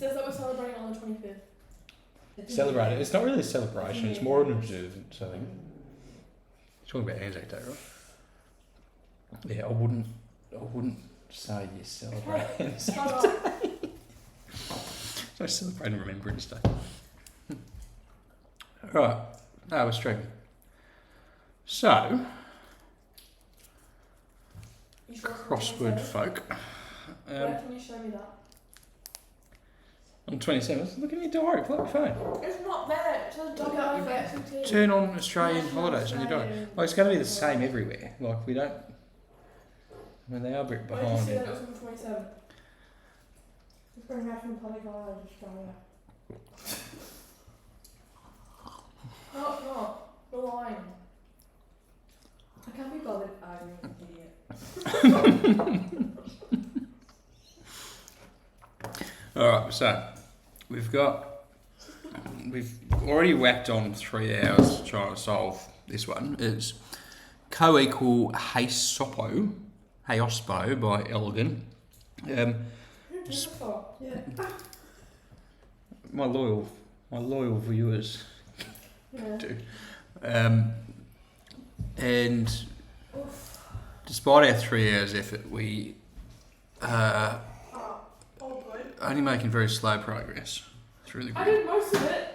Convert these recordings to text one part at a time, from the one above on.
says that we're celebrating on the 25th. Celebrating. It's not really a celebration. It's more an observance, I think. You're talking about Anzac Day, right? Yeah, I wouldn't say you're celebrating Anzac Day. So celebrating Remembrance Day. Right. No, we're streaming. So, crossword folk. Where can you show me that? On 27th, look at your diary, pull up your phone. It's not there. It says WA. Turn on Australian holidays on your diary. Well, it's going to be the same everywhere. Like, we don't... I mean, they are a bit Where behind. did you see that it was on the 27th? It's bring back from the public holidays Australia. No, it's not. You're lying. I can't be bothered arguing with an idiot. Alright, so we've already whacked on 3 hours trying to solve this one. It's Koeql Haeospo by Elgin. My loyal viewers do. And despite our 3 hours effort, we only making very slow progress through the grid. I did most of it.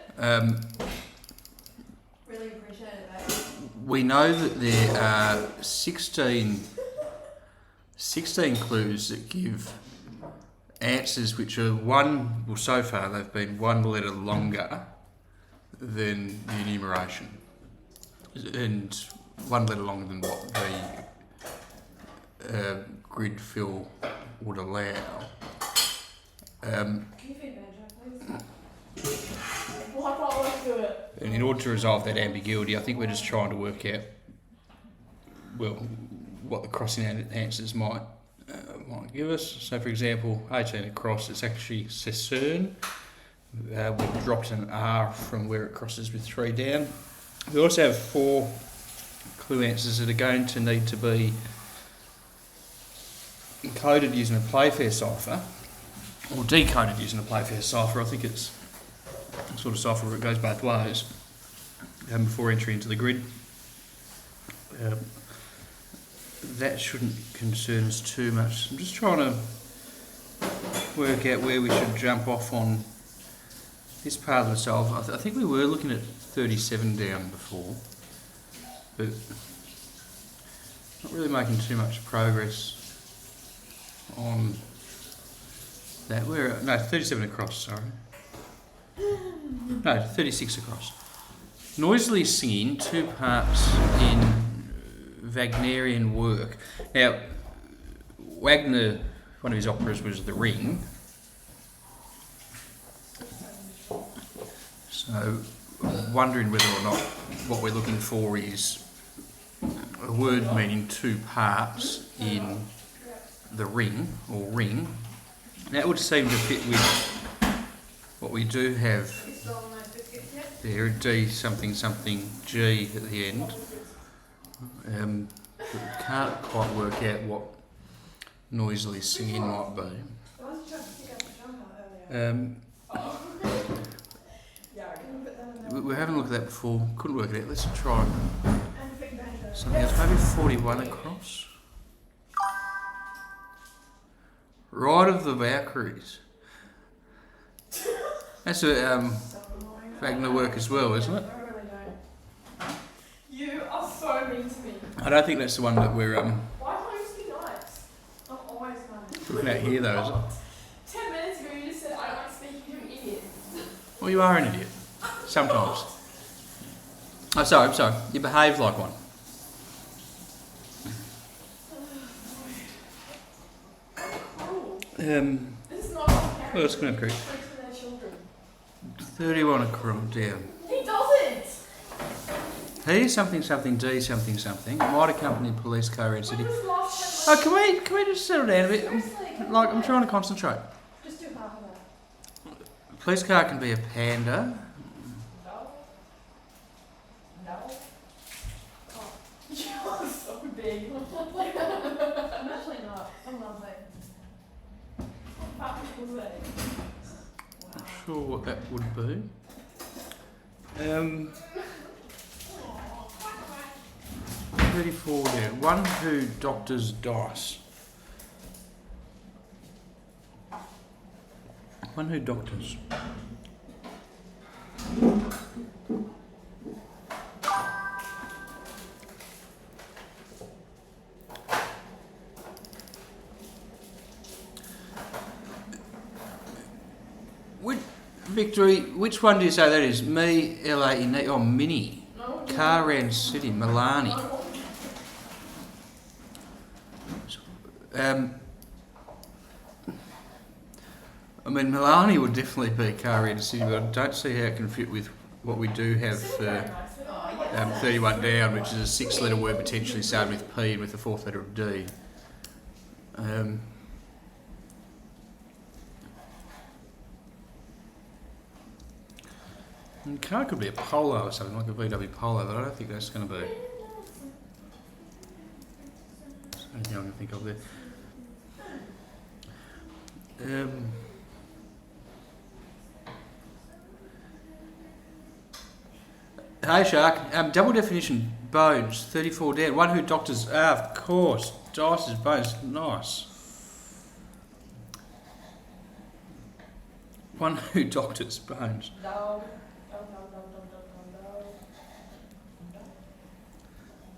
Really appreciate it, mate. We know that there are 16 clues that give answers which are so far they've been one letter longer than the enumeration. And one letter longer than what the grid fill would allow. Can you feed Banjo, please? Why can't I do it? And in order to resolve that ambiguity, I think we're just trying to work out, well, what the crossing answers might give us. So, for example, 18 across, it's actually Cessern. We've dropped an R from where it crosses with 3 down. We also have 4 clue answers that are going to need to be encoded using a Playfair cipher, or decoded using a Playfair cipher. I think it's the sort of cipher where it goes both ways before entry into the grid. That shouldn't concern us too much. I'm just trying to work out where we should jump off on this part of the solve. I think we were looking at 37 down before, but not really making too much progress on that. No, 37 across, sorry. No, 36 across. Noisily singing, 2 parts in Wagnerian work. Now, Wagner, one of his operas was The Ring. So, I'm wondering whether or not what we're looking for is a word meaning 2 parts in The Ring, or ring. That would seem to fit with what we do have there, D something something G at the end. But we can't quite work out what noisily singing might be. We're having a look at that before, couldn't work it out. Let's try something else, maybe 41 across. Ride of the Valkyries. That's a Wagner work as well, isn't it? I really don't. You are so mean to me. I don't think that's the one that we're Why can't you just be nice? I'm always nice. looking at here, though, is it? 10 minutes ago you just said I don't like speaking to an idiot. Well, you are an idiot. Sometimes. I'm sorry. You behave like one. This is not what Well, it's going to creep. speaks to their children. 31 across down. He doesn't! He something something D something something might accompany police car in city. When was the last Oh, can we just settle down a bit? Like, I'm trying to concentrate. Just do half of that. Police car can be a panda. No. No. Oh. You are so big. I'm actually not. I'm lovely. What was it? sure what that would be. 34 there. One who doctors dice. One who doctors. Victory, which one do you say that is? Me, L-A-N-E, or Minnie? No. Karan City, Milani. I mean, Milani would definitely be Karan City, but I don't see how it can fit with what we do have for 31 down, which is a 6-letter word potentially starting with P and with the 4th letter of D. And car could be a polo or something, like a VW Polo, but I don't think that's going to be. That's the only thing I can think of there. Hey Shark, double definition, bones, 34 down. One who doctors, of course, dices bones, nice. One who doctors bones. No.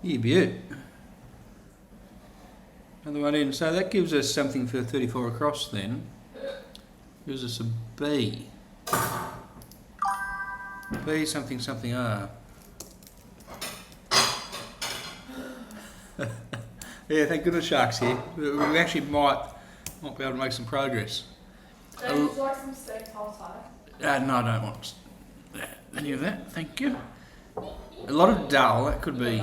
Yeah, beaut. Another one in. So that gives us something for 34 across then. Gives us a B. B something something R. Yeah, thank goodness Shark's here. We actually might be able to make some progress. Would you like some steak pulse pie? No, I don't want any of that. Thank you. A lot of dull. That could be.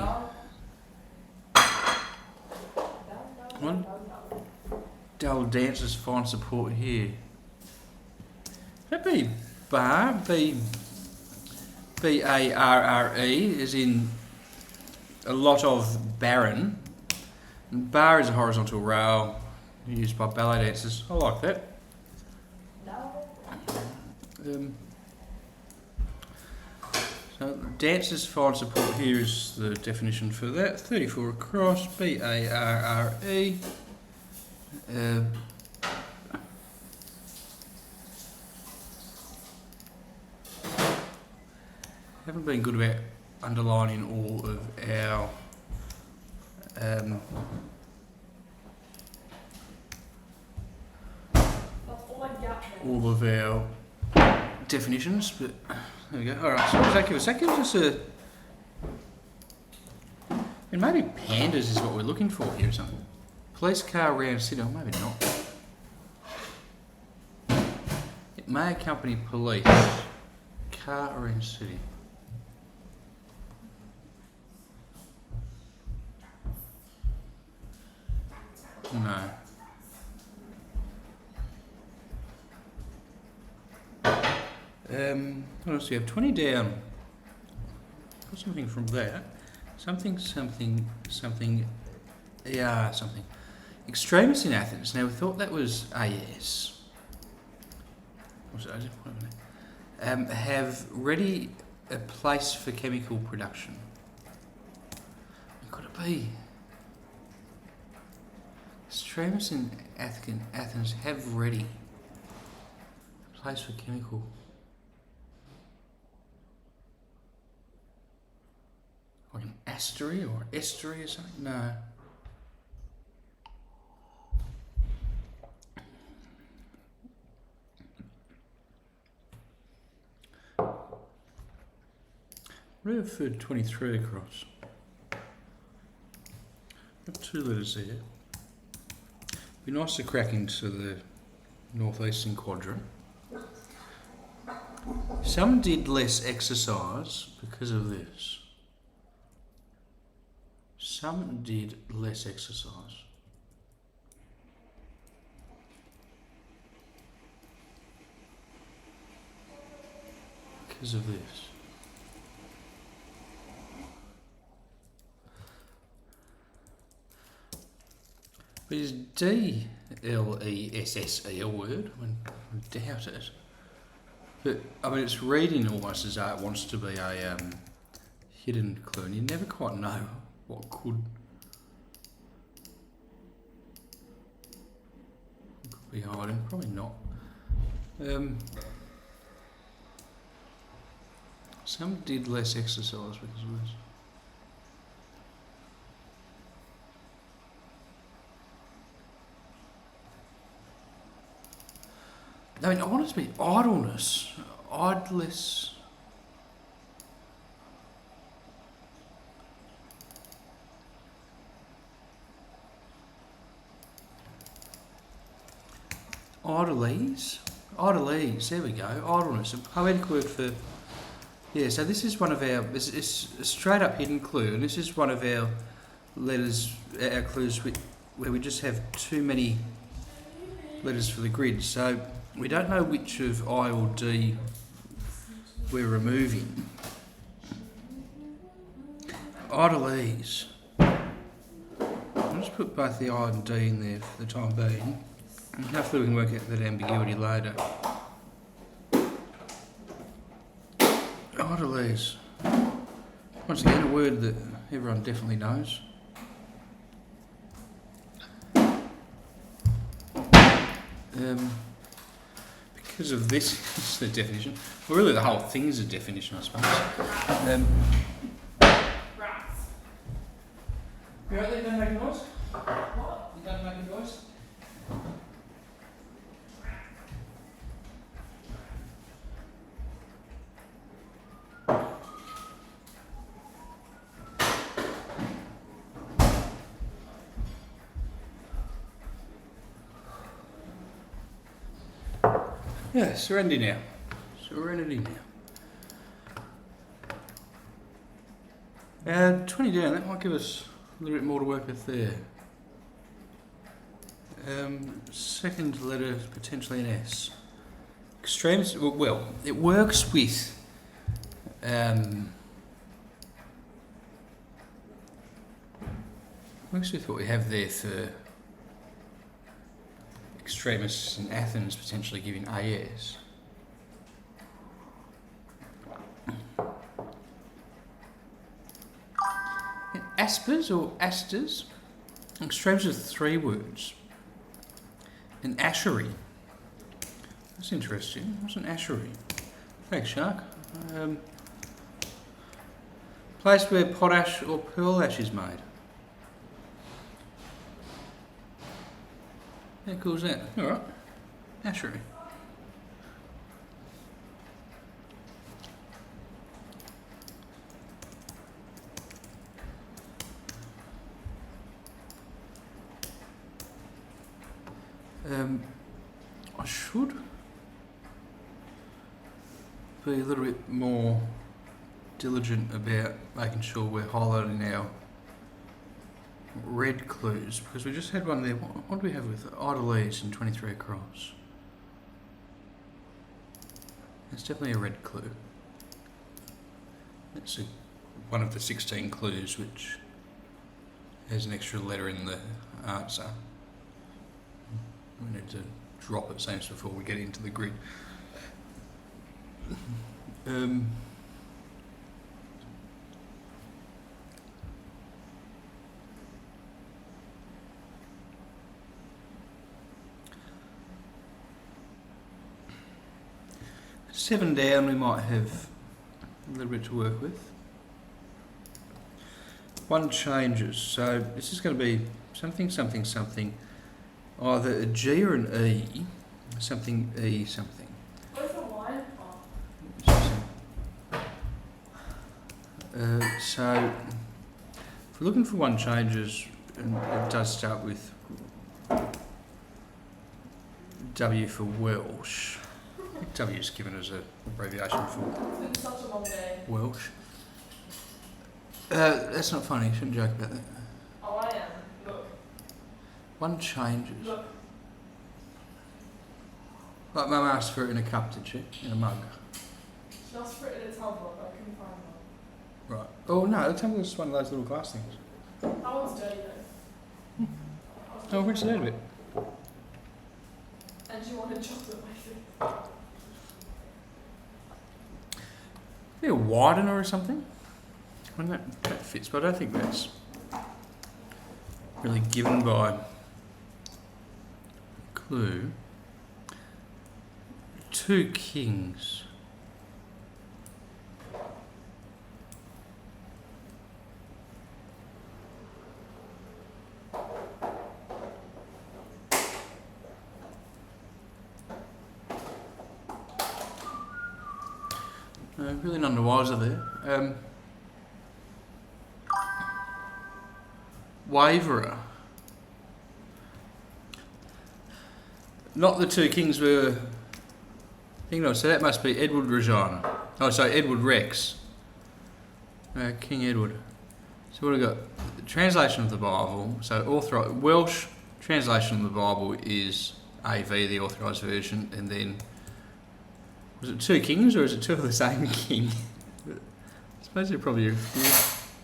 One. Dull dancers find support here. That'd be bar. B-A-R-R-E, as in a lot of barren. And bar is a horizontal rail used by ballet dancers. I like that. So dancers find support here is the definition for that. 34 across, B-A-R-R-E. Haven't been good about underlining all of our definitions, but there we go. Alright, so does that give us? That gives us a. And maybe pandas is what we're looking for here or something. Police car around city, or maybe not. It may accompany police. Car around city. No. What else do we have? 20 down. Got something from that. Something. Yeah, something. Extremis in Athens. Now we thought that was AS. What's it? Have ready a place for chemical production. Could it be? Extremis in Athens have ready a place for chemical. Like an astery or estuary or something? No. We have for 23 across. Got 2 letters there. Be nice to crack into the northeastern quadrant. Some did less exercise because of this. Some did less exercise. Because of this. But is D-L-E-S-S-E a word? I doubt it. But I mean, it's reading almost as though it wants to be a hidden clue, and you never quite know what could be hiding. Probably not. Some did less exercise because of this. I mean, I want it to be idleness, idless. Idlese, there we go, idleness, a poetic word for, yeah, so this is one of our, it's a straight up hidden clue, and this is one of our letters, our clues where we just have too many letters for the grid, so we don't know which of I or D we're removing. Idlese. I'll just put both the I and D in there for the time being. And hopefully we can work out that ambiguity later. Idlese. Once again, a word that everyone definitely knows. Because of this, it's the definition. Well, really, the whole thing is a definition, I suppose. Rats. You right there? Don't make a noise. What? You don't make a noise. Yeah, serenity now. Serenity now. 20 down, that might give us a little bit more to work with there. Second letter, potentially an S. Extremes, well, it works with what we have there for extremists in Athens potentially giving AS. Aspers or asters, extremes of 3 words. An ashery. That's interesting. What's an ashery? Thanks, Shark. Place where potash or pearl ash is made. How cool is that? Alright. Ashery. I should be a little bit more diligent about making sure we're highlighting our red clues, because we just had one there. What do we have with Idlese and 23 across? It's definitely a red clue. It's one of the 16 clues which has an extra letter in the answer. We need to drop it seems before we get into the grid. Seven down, we might have a little bit to work with. One changes, so this is going to be something, something, something. Either a G or an E, something E, something. Where's the line? So, if we're looking for one changes, and it does start with W for Welsh. I think W is given as an abbreviation for It's been such a long day. Welsh. That's not funny, shouldn't joke about that. Oh, I am. Look. One changes. Look. Like Mum asked for it in a cup, did she? In a mug. She asked for it in a tumbler, but I couldn't find one. Right. Oh no, the tumbler's just one of those little glass things. That one's dirty though. Oh, rinse it out a bit. And she wanted chocolate, basically. Maybe a widener or something. I mean, that fits, but I don't think that's really given by clue. 2 kings. Really none the wiser there. Waverer. Not the 2 kings were thinking of, so that must be Edward Regina. Oh, sorry, Edward Rex. King Edward. So what have we got? The translation of the Bible. So Welsh translation of the Bible is AV, the authorised version, and then was it 2 kings or is it 2 of the same king? I suppose they're probably a few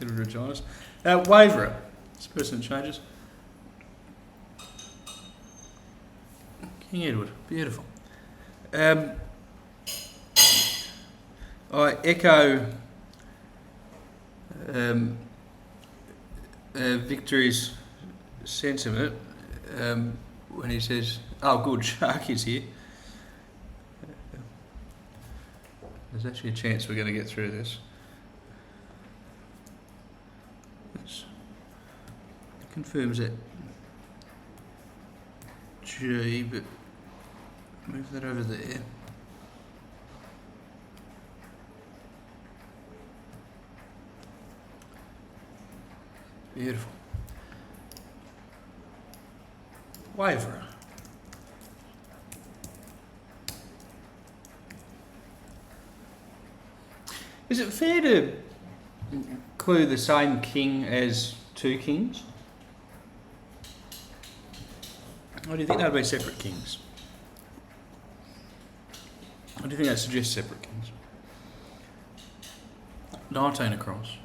Edward Reginas. Waverer. This person changes. King Edward, beautiful. I echo Victory's sentiment when he says, "Oh, good, Shark is here." There's actually a chance we're going to get through this. It confirms that G, but move that over there. Beautiful. Waverer. Is it fair to clue the same king as 2 kings? Or do you think they'd be separate kings? Or do you think that suggests separate kings? 19 across.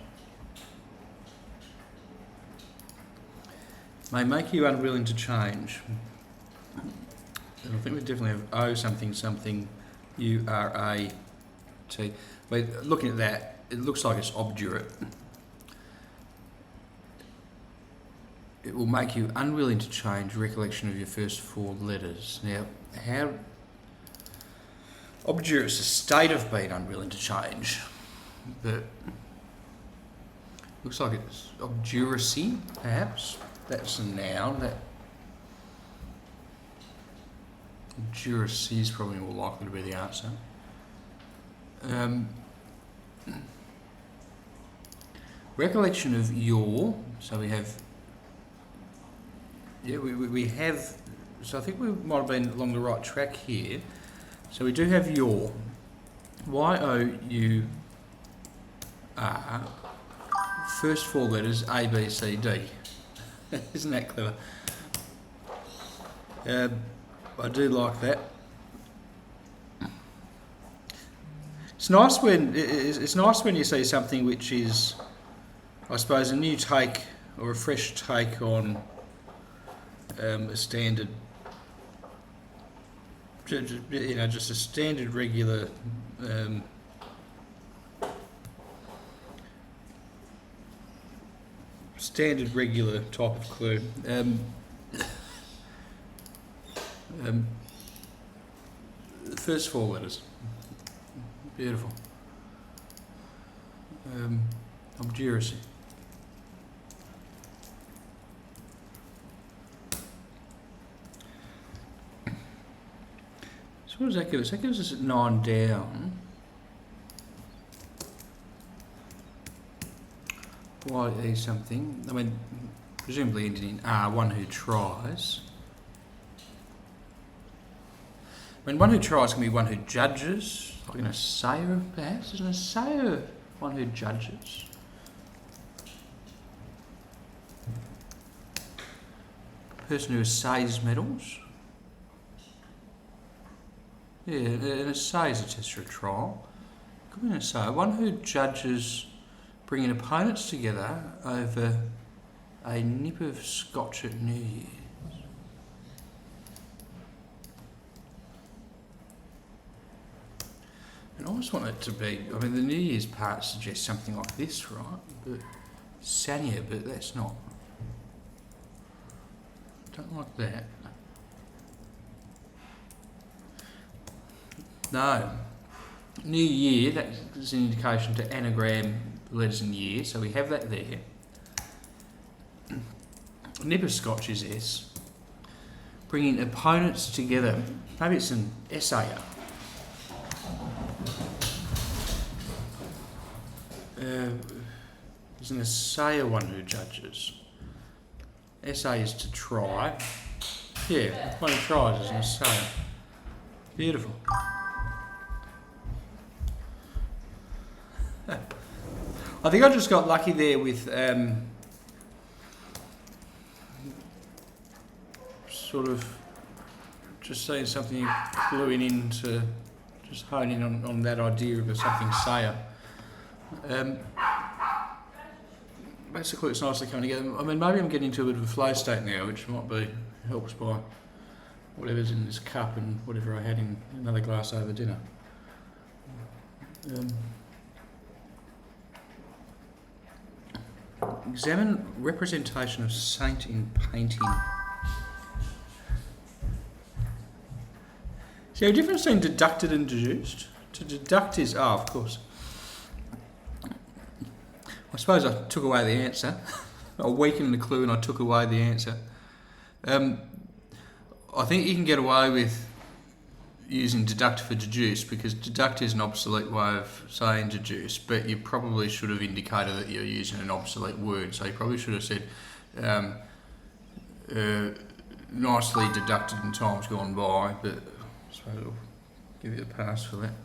May make you unwilling to change. And I think we definitely have O something something U-R-A-T. But looking at that, it looks like it's obdurate. It will make you unwilling to change recollection of your first 4 letters. Now, how obdurate is a state of being unwilling to change, but looks like it's obduracy, perhaps. That's a noun. That obduracy is probably more likely to be the answer. Recollection of your, so we have, we have, so I think we might have been along the right track here. So we do have your, Y-O-U-R, first 4 letters, A, B, C, D. Isn't that clever? I do like that. It's nice when you see something which is, I suppose, a new take or a fresh take on a standard, just a standard regular type of clue. The first 4 letters. Beautiful. Obduracy. So what does that give us? That gives us 9 down. Y-E something. I mean, presumably ending in R, one who tries. I mean, one who tries can be one who judges, like an assayer perhaps. Is an assayer one who judges? Person who assays metals. Yeah, an assay is a test or a trial. Could be an assayer. One who judges bringing opponents together over a nip of scotch at New Year's. And I always want it to be, I mean, the New Year's part suggests something like this, right? But Sanya, but that's not. Don't like that. No. New Year, that's an indication to anagram letters in year, so we have that there. Nipper Scotch is S. Bringing opponents together. Maybe it's an essayer. There's an essayer one who judges. Essay is to try. Yeah, one who tries is an essayer. Beautiful. I think I just got lucky there with sort of just saying something, cluing into, just honing in on that idea of a something sayer. Basically, it's nicely coming together. I mean, maybe I'm getting into a bit of a flow state now, which might be helped by whatever's in this cup and whatever I had in another glass over dinner. Examine representation of saint in painting. See, a difference between deducted and deduced. To deduct is, of course. I suppose I took away the answer. I weakened the clue and I took away the answer. I think you can get away with using deduct for deduce because deduct is an obsolete way of saying deduce, but you probably should have indicated that you're using an obsolete word. So you probably should have said nicely deducted in times gone by, but I suppose I'll give you a pass for that.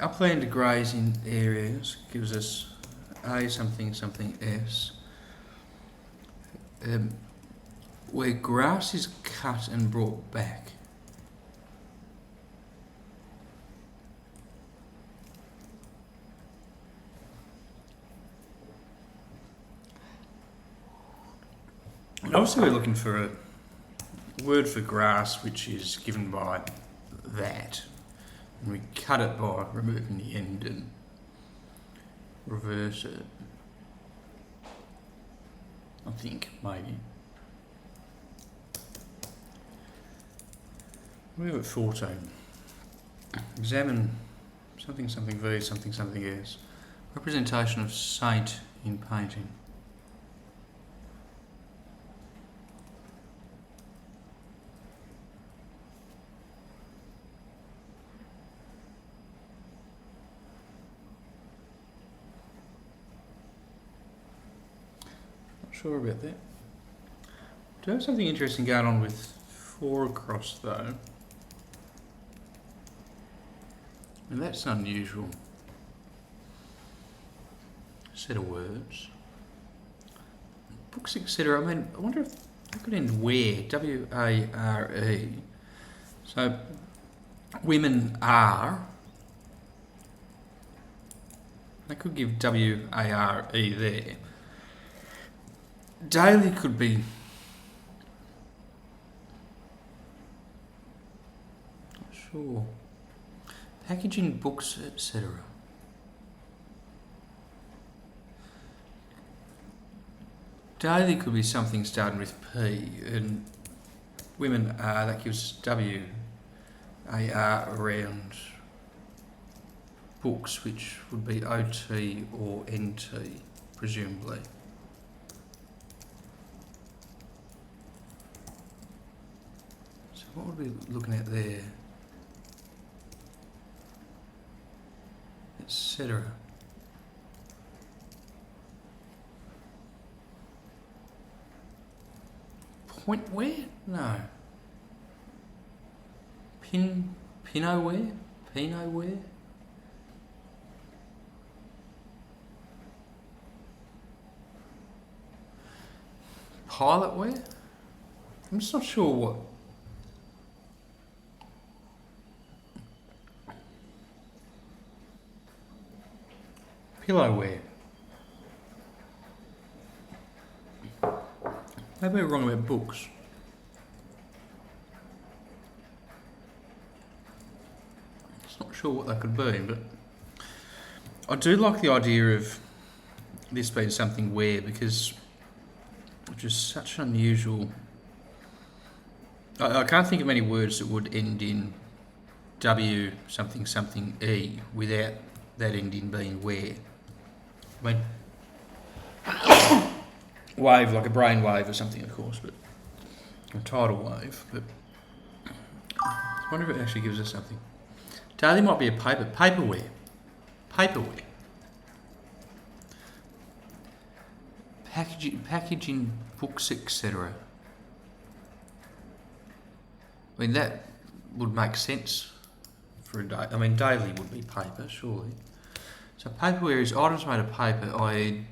Upland grazing areas gives us A something something S. Where grass is cut and brought back. And obviously we're looking for a word for grass which is given by that. And we cut it by removing the end and reverse it. I think, maybe. We have at 14. Examine something something V, something something S. Representation of saint in painting. Not sure about that. Do have something interesting going on with 4 across though. And that's an unusual set of words. Books, etc. I mean, I wonder if I could end where, W-A-R-E. So, women are. I could give W-A-R-E there. Daily could be. Not sure. Packaging, books, etc. Daily could be something starting with P, and women are, that gives W-A-R around books, which would be O-T or N-T, presumably. So what would we be looking at there? Etc. Point where? No. Pinot where? Pinot where? Pilot where? I'm just not sure what. Pillowware. Maybe we're wrong about books. Just not sure what that could be, but I do like the idea of this being something where, because it's just such an unusual. I can't think of any words that would end in W something something E without that ending being where. I mean, wave like a brain wave or something, of course, but a tidal wave. But I wonder if it actually gives us something. Daily might be a paperware. Packaging books, etc. I mean, that would make sense for a day. I mean, daily would be paper, surely. So paperware is items made of paper, i.e.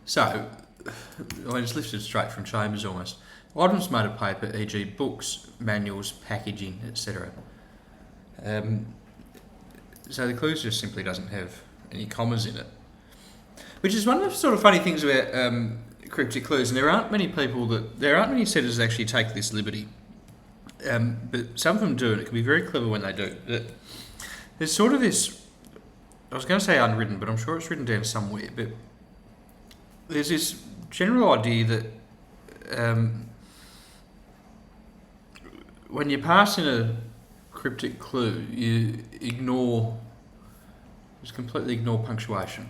So, I mean, it's lifted straight from Chambers almost. Items made of paper, e.g. books, manuals, packaging, etc. So the clues just simply doesn't have any commas in it. Which is one of the sort of funny things about cryptic clues, and there aren't many setters that actually take this liberty. But some of them do, and it can be very clever when they do. There's sort of this, I was going to say unwritten, but I'm sure it's written down somewhere, but there's this general idea that when you're passing a cryptic clue, you just completely ignore punctuation.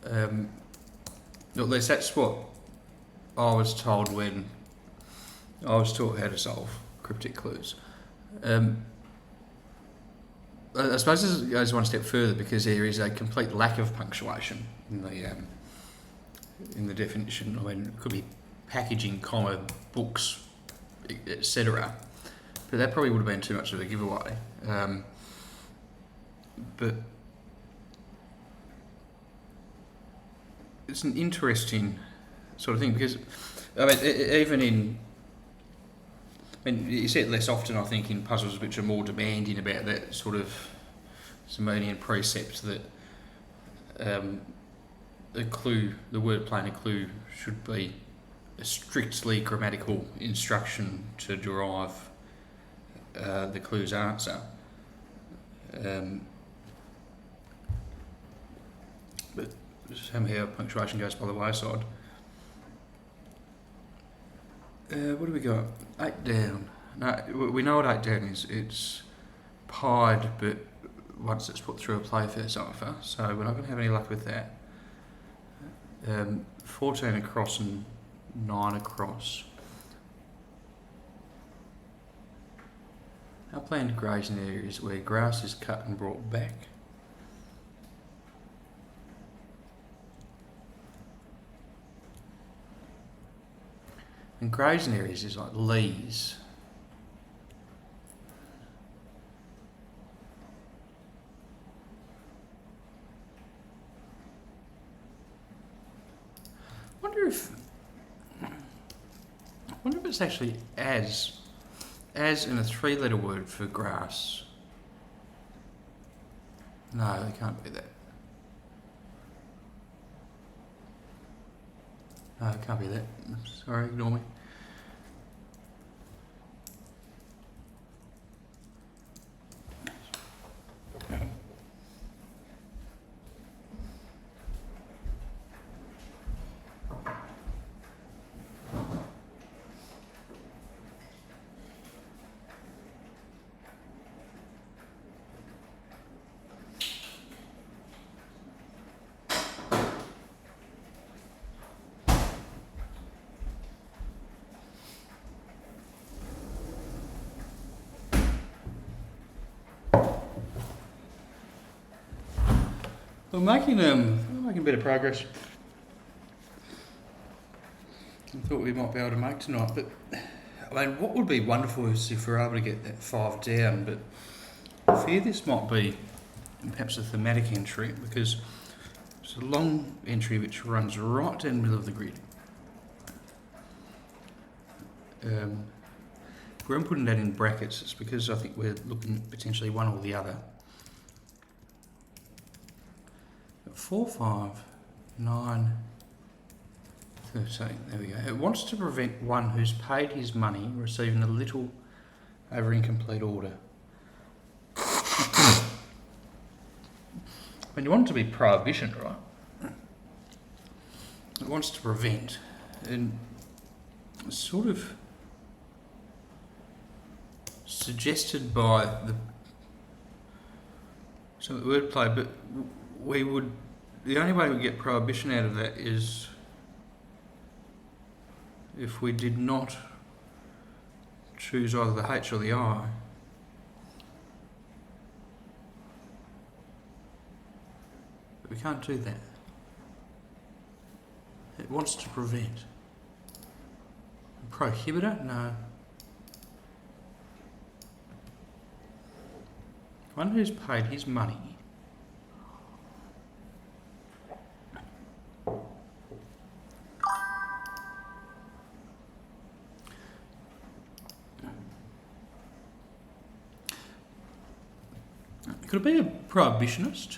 At least that's what I was told when I was taught how to solve cryptic clues. I suppose this goes one step further because there is a complete lack of punctuation in the definition. I mean, it could be packaging, comma, books, etc. But that probably would have been too much of a giveaway. But it's an interesting sort of thing because, I mean, you see it less often, I think, in puzzles which are more demanding about that sort of Simonian precept that the word playing a clue should be a strictly grammatical instruction to derive the clue's answer. But somehow punctuation goes by the wayside. What do we got? 8 down. No, we know what 8 down is. It's pied, but once it's put through a playfair cipher, so we're not going to have any luck with that. 14 across and 9 across. Our planned grazing areas where grass is cut and brought back. And grazing areas is like leas. I wonder if it's actually as in a 3-letter word for grass. No, it can't be that. No, it can't be that. Sorry, ignore me. We're making better progress. I thought we might be able to make tonight, but I mean, what would be wonderful is if we're able to get that 5 down. But I fear this might be perhaps a thematic entry because it's a long entry which runs right down the middle of the grid. Where I'm putting that in brackets, it's because I think we're looking at potentially one or the other. 4, 5, 9, 13, there we go. It wants to prevent one who's paid his money receiving a little over incomplete order. When you want it to be prohibition, right? It wants to prevent. And it's sort of suggested by some wordplay, but the only way we get prohibition out of that is if we did not choose either the H or the I. But we can't do that. It wants to prevent. Prohibitor? No. One who's paid his money could it be a prohibitionist?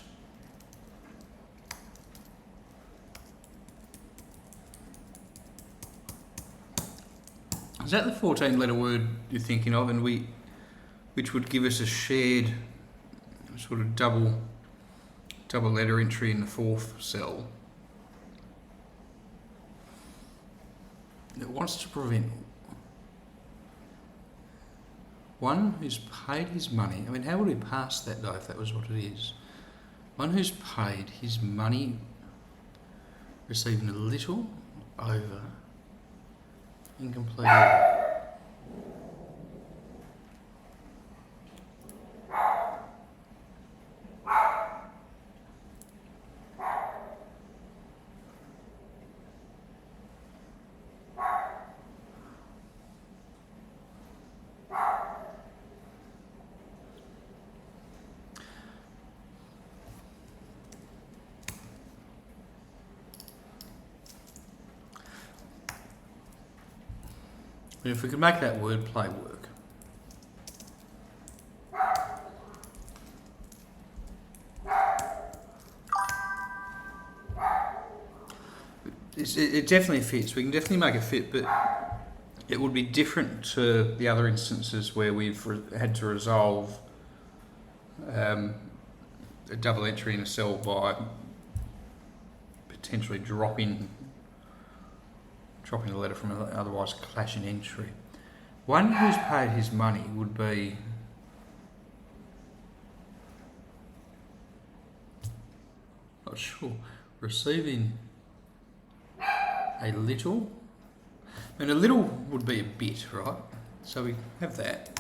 Is that the 14-letter word you're thinking of, and which would give us a shared sort of double letter entry in the fourth cell? It wants to prevent one who's paid his money. I mean, how would we pass that though if that was what it is? One who's paid his money receiving a little over incomplete order. If we could make that wordplay work. It definitely fits. We can definitely make it fit, but it would be different to the other instances where we've had to resolve a double entry in a cell by potentially dropping a letter from an otherwise clashing entry. One who's paid his money would be not sure, receiving a little. I mean, a little would be a bit, right? So we have that.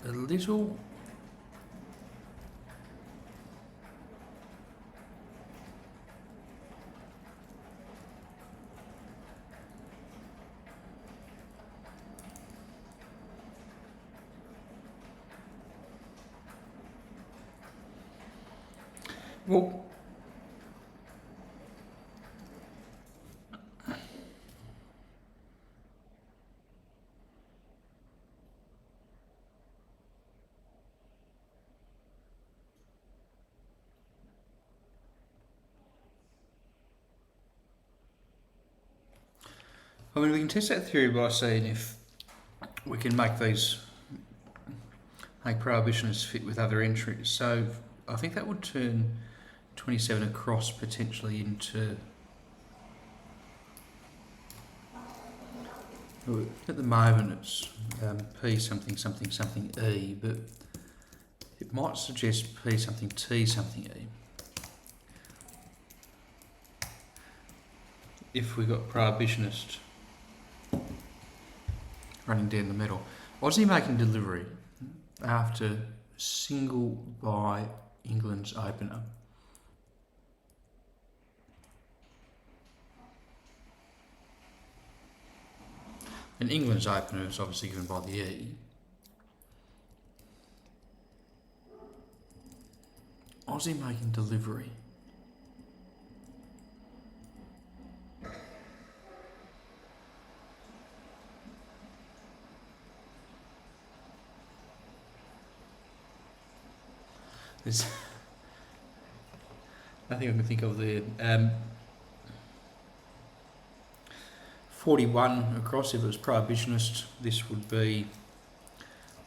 A little. Well, I mean, we can test that theory by seeing if we can make prohibitionists fit with other entries. So I think that would turn 27 across potentially into, at the moment it's P something something something E, but it might suggest P something T something E. If we got prohibitionist running down the middle. Aussie making delivery after single by England's opener. And England's opener is obviously given by the E. Aussie making delivery. Nothing I can think of there. 41 across, if it was prohibitionist, this would be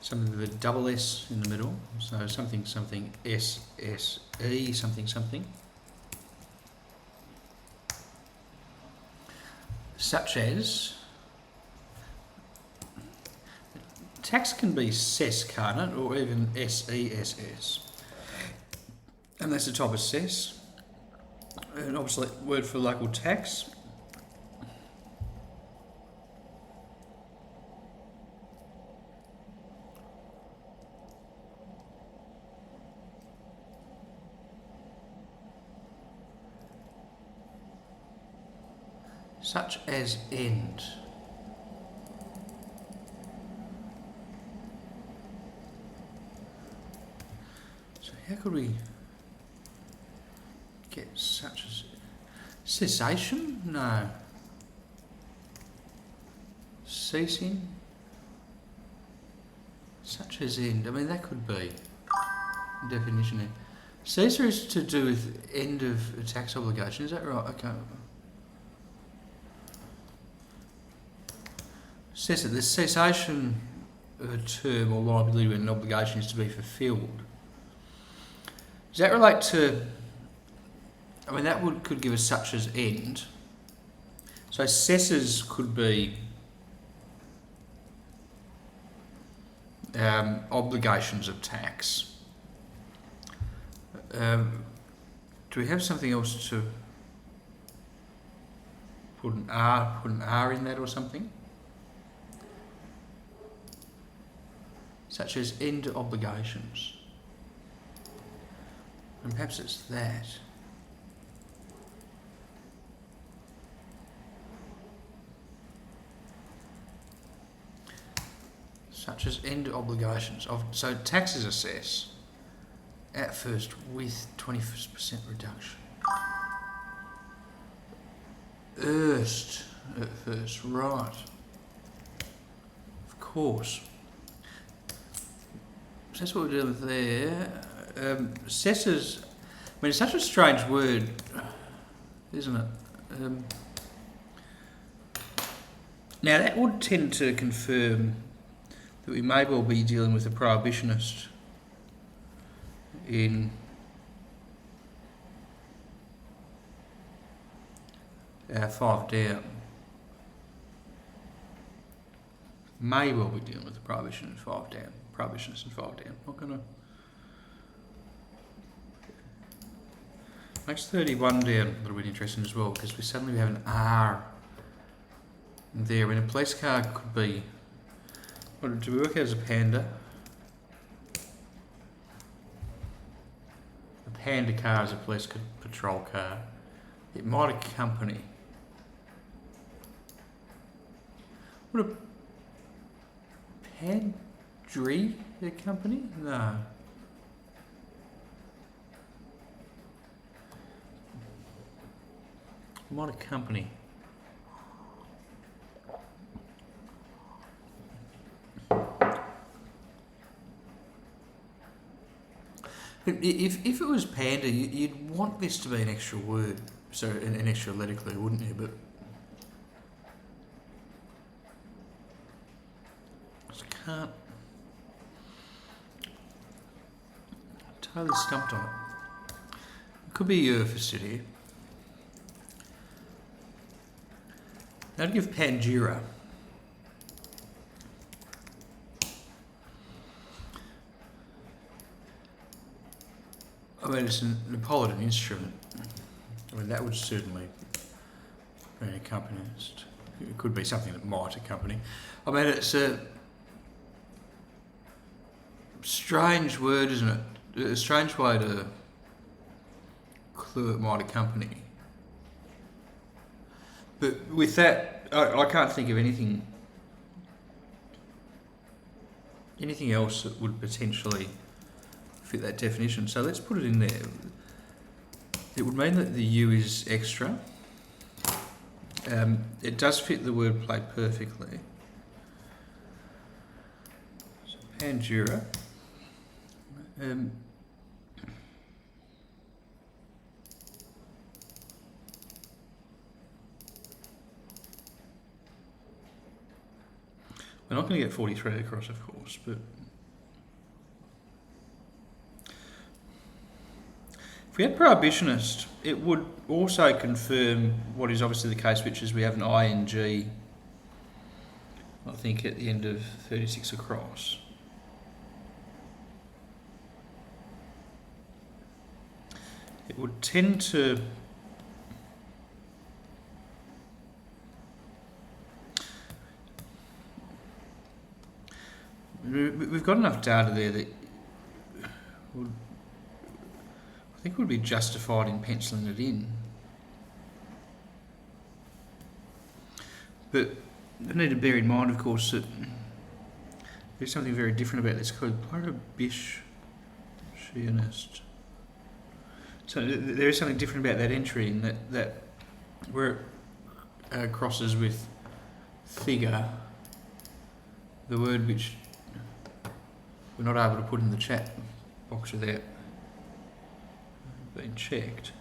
something with a double S in the middle. So something, something, SSE, something, something. Such as, tax can be SES, can't it? Or even SESS. And that's the type of SES. An obsolete word for local tax. Such as end. So how could we get such as cessation? No. Ceasing. Such as end. I mean, that could be definition there. Cessor is to do with end of a tax obligation. Is that right? Okay. Says that the cessation of a term or liability when an obligation is to be fulfilled. Does that relate to? I mean, that could give us such as end. So cessors could be obligations of tax. Do we have something else to put an R in that or something? Such as end obligations. And perhaps it's that. Such as end obligations. So taxes assess at first with 20% reduction. Erst at first, right. Of course. So that's what we're dealing with there. Cessors, I mean, it's such a strange word, isn't it? Now, that would tend to confirm that we may well be dealing with a prohibitionist in our 5 down. May well be dealing with a prohibition in 5 down. Prohibitionist in 5 down. Not gonna. Makes 31 down a little bit interesting as well, because we suddenly have an R there. And a police car could be. What do we work out as a panda? A panda car is a police patrol car. It might accompany. What a Padre company? No. Might accompany. If it was panda, you'd want this to be an extra word, so an extra letter clue, wouldn't you? But I just can't. I'm totally stumped on it. It could be a facility. Now to give Pangira. I mean, it's a Napolitan instrument. I mean, that would certainly be an accompanist. It could be something that might accompany. I mean, it's a strange word, isn't it? A strange way to clue it might accompany. But with that, I can't think of anything else that would potentially fit that definition. So let's put it in there. It would mean that the U is extra. It does fit the wordplay perfectly. So Pangira. We're not going to get 43 across, of course, but if we had prohibitionist, it would also confirm what is obviously the case, which is we have an ING, I think, at the end of 36 across. It would tend to we've got enough data there that would, I think would be justified in penciling it in. But we need to bear in mind, of course, that there's something very different about this called prohibitionist. So there is something different about that entry in that where it crosses with figure, the word which we're not able to put in the chat box without being checked.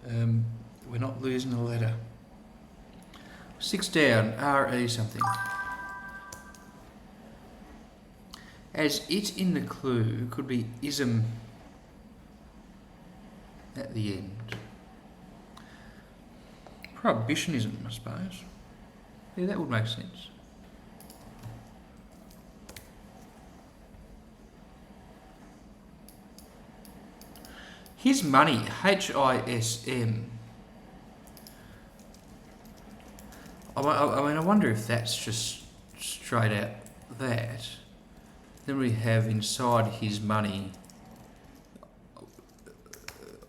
We're not losing the letter. 6 down, RE something. As it in the clue could be ism at the end. Prohibitionism, I suppose. Yeah, that would make sense. His money, HISM. I mean, I wonder if that's just straight out that. Then we have inside his money,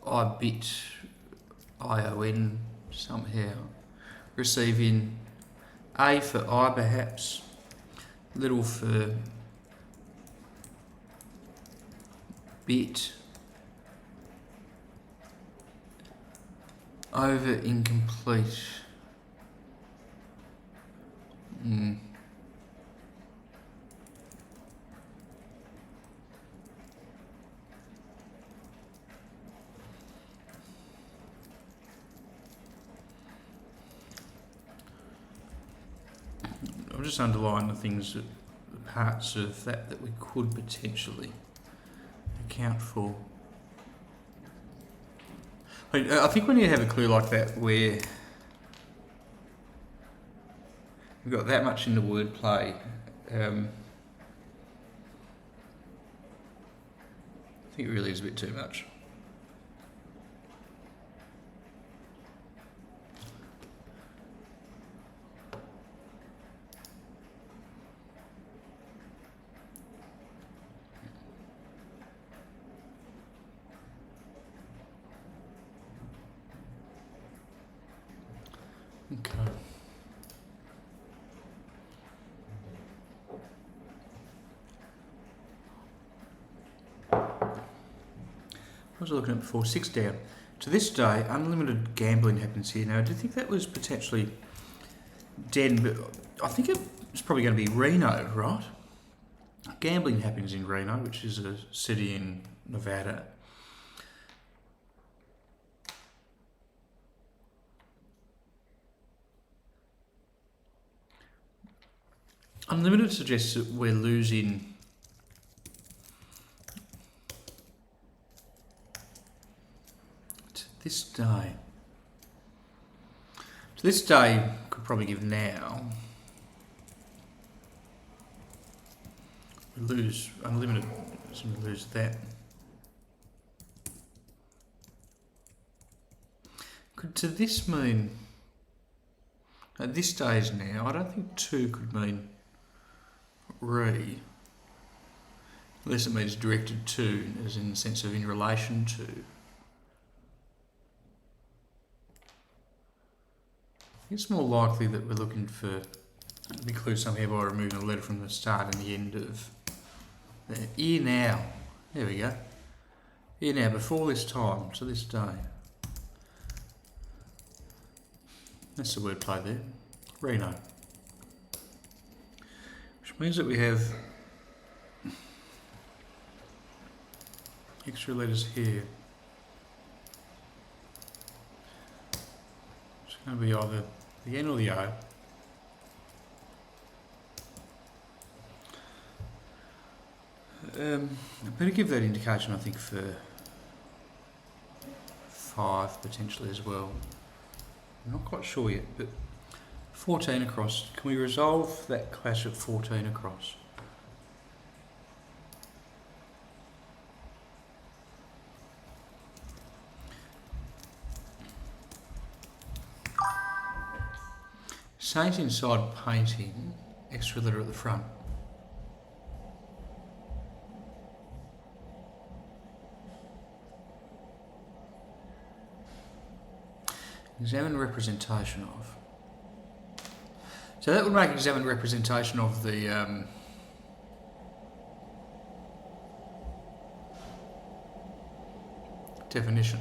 IBIT, ION somehow. Receiving A for I perhaps, little for bit, over incomplete. I'll just underline the things that the parts of that we could potentially account for. I think when you have a clue like that where we've got that much in the wordplay, I think it really is a bit too much. Okay. What was I looking at before? 6 down. To this day, unlimited gambling happens here. Now, I did think that was potentially Den, but I think it's probably going to be Reno, right? Gambling happens in Reno, which is a city in Nevada. Unlimited suggests that we're losing to this day. To this day, could probably give now. We lose unlimited, so we lose that. Could to this mean, at this stage now, I don't think 2 could mean re, unless it means directed to, as in the sense of in relation to. It's more likely that we're looking for the clue somehow by removing a letter from the start and the end of the here now. There we go. Here now, before this time, to this day. That's the wordplay there. Reno. Which means that we have extra letters here. It's going to be either the N or the O. I better give that indication, I think, for 5 potentially as well. I'm not quite sure yet, but 14 across. Can we resolve that clash at 14 across? Saint inside painting, extra letter at the front. Examine representation of. So that would make examine representation of the definition.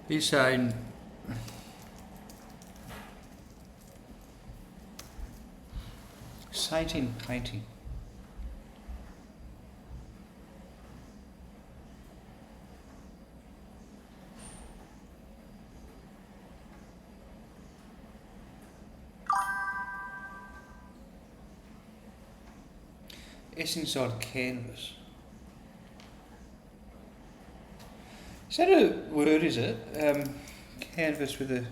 He's saying saint in painting. S inside canvas. Is that a word, is it? Canvas with a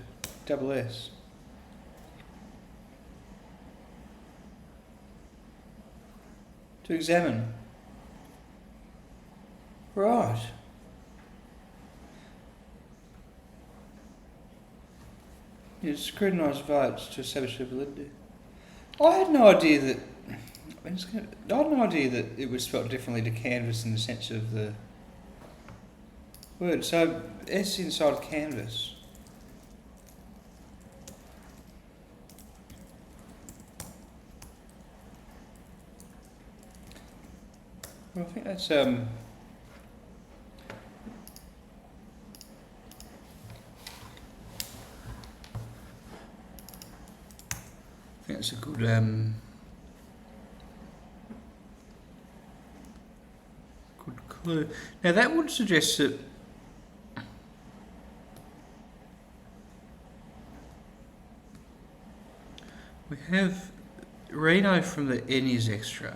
double S. To examine. Right. You scrutinise votes to establish their validity. I had no idea that. I had no idea that it was spelled differently to canvas in the sense of the word. So S inside canvas. Well, I think that's I think that's a good good clue. Now that would suggest that we have Reno from the N is extra.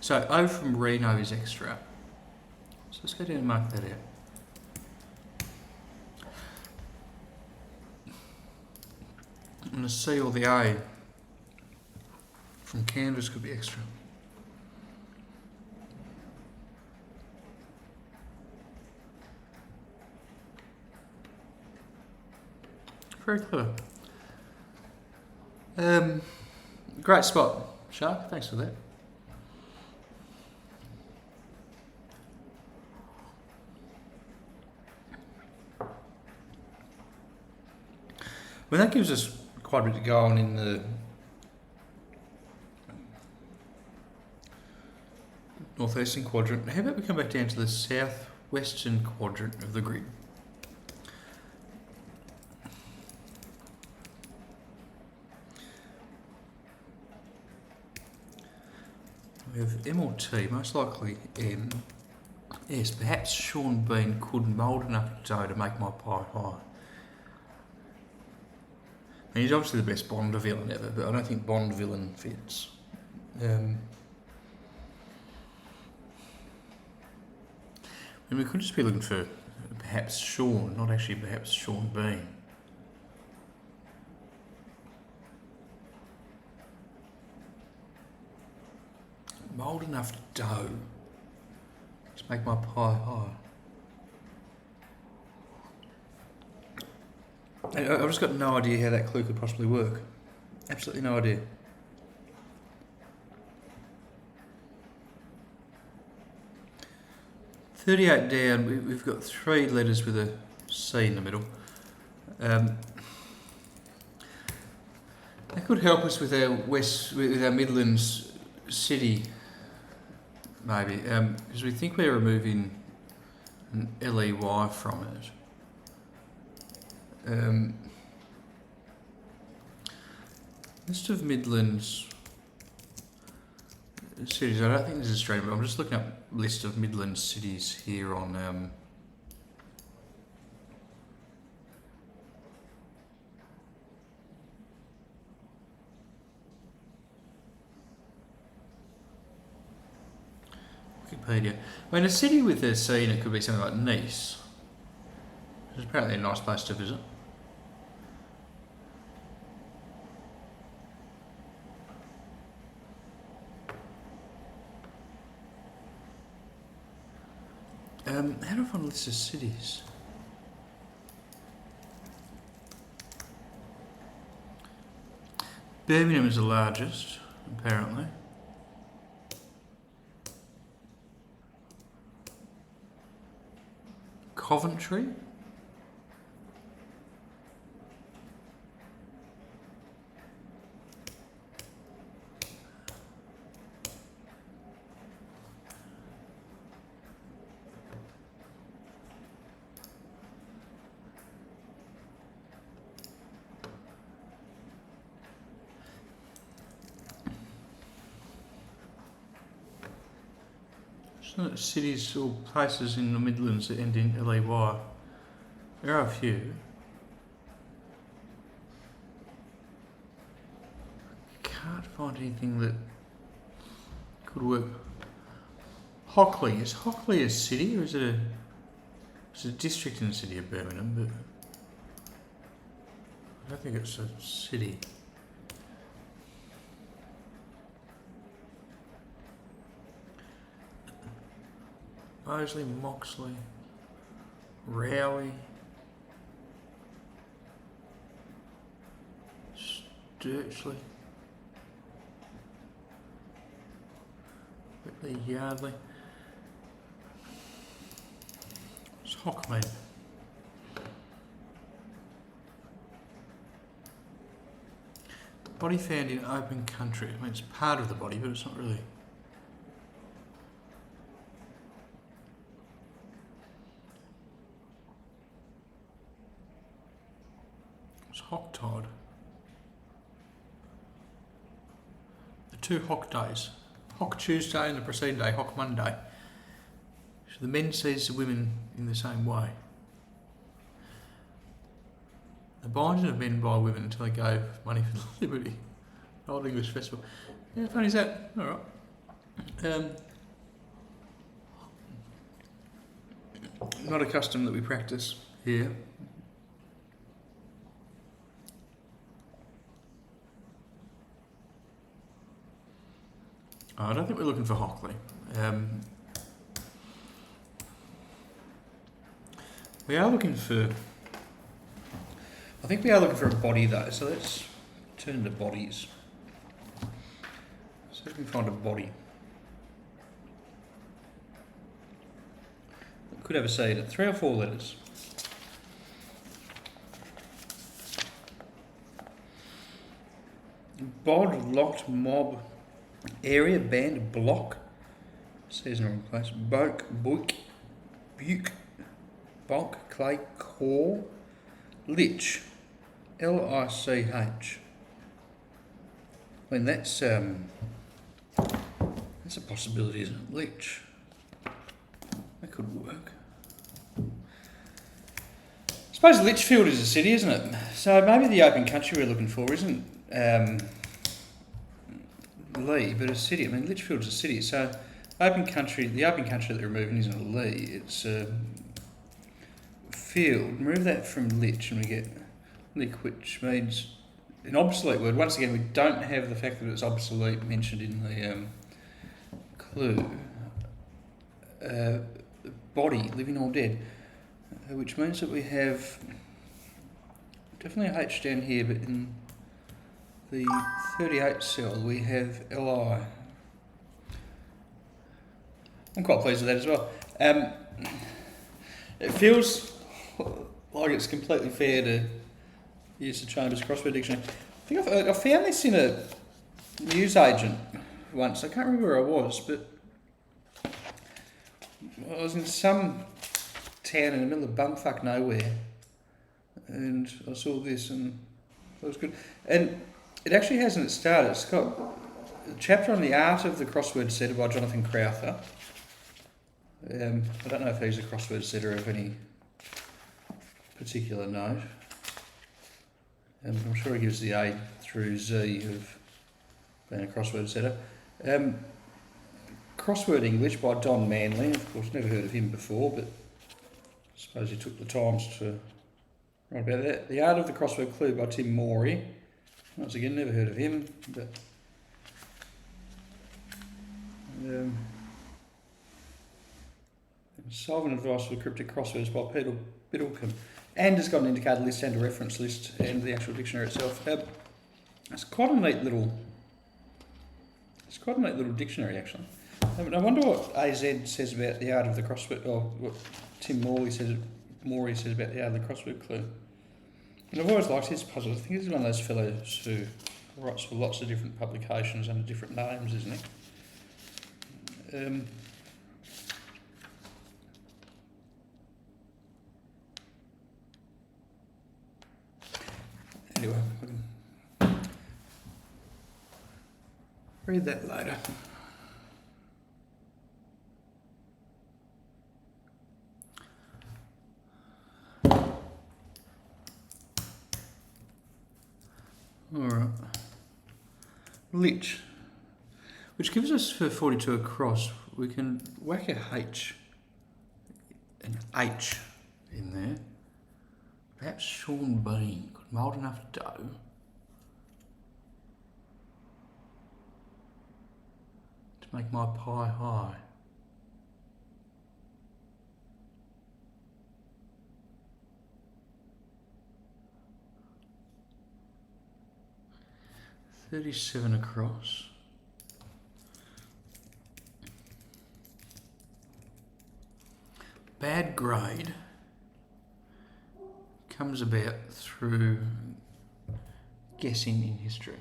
So O from Reno is extra. So let's go down and mark that out. And the C or the A from canvas could be extra. Very clever. Great spot, Shark. Thanks for that. Well, that gives us quite a bit to go on in the northeastern quadrant. How about we come back down to the southwestern quadrant of the grid? We have M or T, most likely M. Yes, perhaps Sean Bean could mould enough dough to make my pie high. And he's obviously the best Bond villain ever, but I don't think Bond villain fits. And we could just be looking for perhaps Sean, not actually perhaps Sean Bean. Mould enough dough to make my pie high. I've just got no idea how that clue could possibly work. Absolutely no idea. $38 down, we've got 3 letters with a C in the middle. That could help us with our with our Midlands city, maybe, because we think we're removing an LEY from it. List of Midlands cities. I don't think this is Australian, but I'm just looking up list of Midlands cities here on Wikipedia. I mean, a city with a C in it could be something like Nice, which is apparently a nice place to visit. How do I find a list of cities? Birmingham is the largest, apparently. Coventry. Cities or places in the Midlands that end in LEY. There are a few. Can't find anything that could work. Hockley. Is Hockley a city or is it it's a district in the city of Birmingham? But I don't think it's a city. Moseley, Moxley, Rowley, Sturchley, Whitley, Yardley. It's Hockmead. Body found in open country. I mean, it's part of the body, but it's not really. Hock Tide. The two Hock days. Hock Tuesday and the preceding day, Hock Monday. So the men sees the women in the same way. The binding of men by women until they gave money for the Liberty. Old English Festival. How funny is that? Alright. Not a custom that we practice here. I don't think we're looking for Hockley. We are looking for. I think we are looking for a body though, so let's turn to bodies. So we can find a body. We could have a say at 3 or 4 letters. Bod, locked, mob. Area, band, block, seasonal place, boke, book, buke, bulk, clay, core, lich, L-I-C-H. I mean, that's a possibility, isn't it? Lich. That could work. I suppose Lichfield is a city, isn't it? So maybe the open country we're looking for isn't Lee, but a city. I mean, Lichfield's a city, so open country. The open country that they're removing isn't a Lee; it's a field. Remove that from Lich, and we get Lick, which means an obsolete word. Once again, we don't have the fact that it's obsolete mentioned in the clue. Body, living or dead, which means that we have definitely a H down here, but in the 38 cell we have LI. I'm quite pleased with that as well. It feels like it's completely fair to use the Chambers Crossword Dictionary. I think I found this in a newsagent once. I can't remember where I was, but I was in some town in the middle of bumfuck nowhere, and I saw this and it was good. And it actually hasn't started. It's got a chapter on the art of the crossword setter by Jonathan Crowther. I don't know if he's a crossword setter of any particular note. I'm sure he gives the A through Z of being a crossword setter. Crossword English by Don Manley. Of course, never heard of him before, but I suppose he took the times to write about that. The Art of the Crossword Clue by Tim Morey. Once again, never heard of him, but Solving Advice for Cryptic Crosswords by Peter Biddlecombe. And it's got an indicator list and a reference list and the actual dictionary itself. It's quite a neat little dictionary, actually. I wonder what AZ says about the art of the crossword, or what Tim Morley says about the art of the crossword clue. And I've always liked his puzzles. I think he's one of those fellows who writes for lots of different publications under different names, isn't he? Anyway, we can read that later. Alright. Lit, which gives us for 42 across, we can whack a H, an H in there. Perhaps Sean Bean could mould enough dough to make my pie high. $37 across. Bad grade comes about through guessing in history.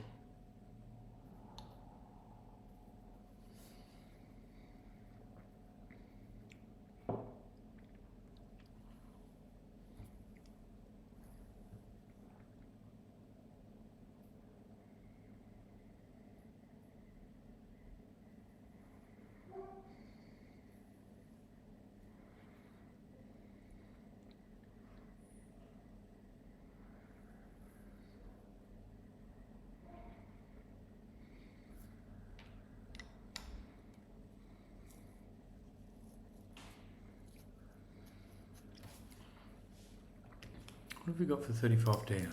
What have we got for 35 down?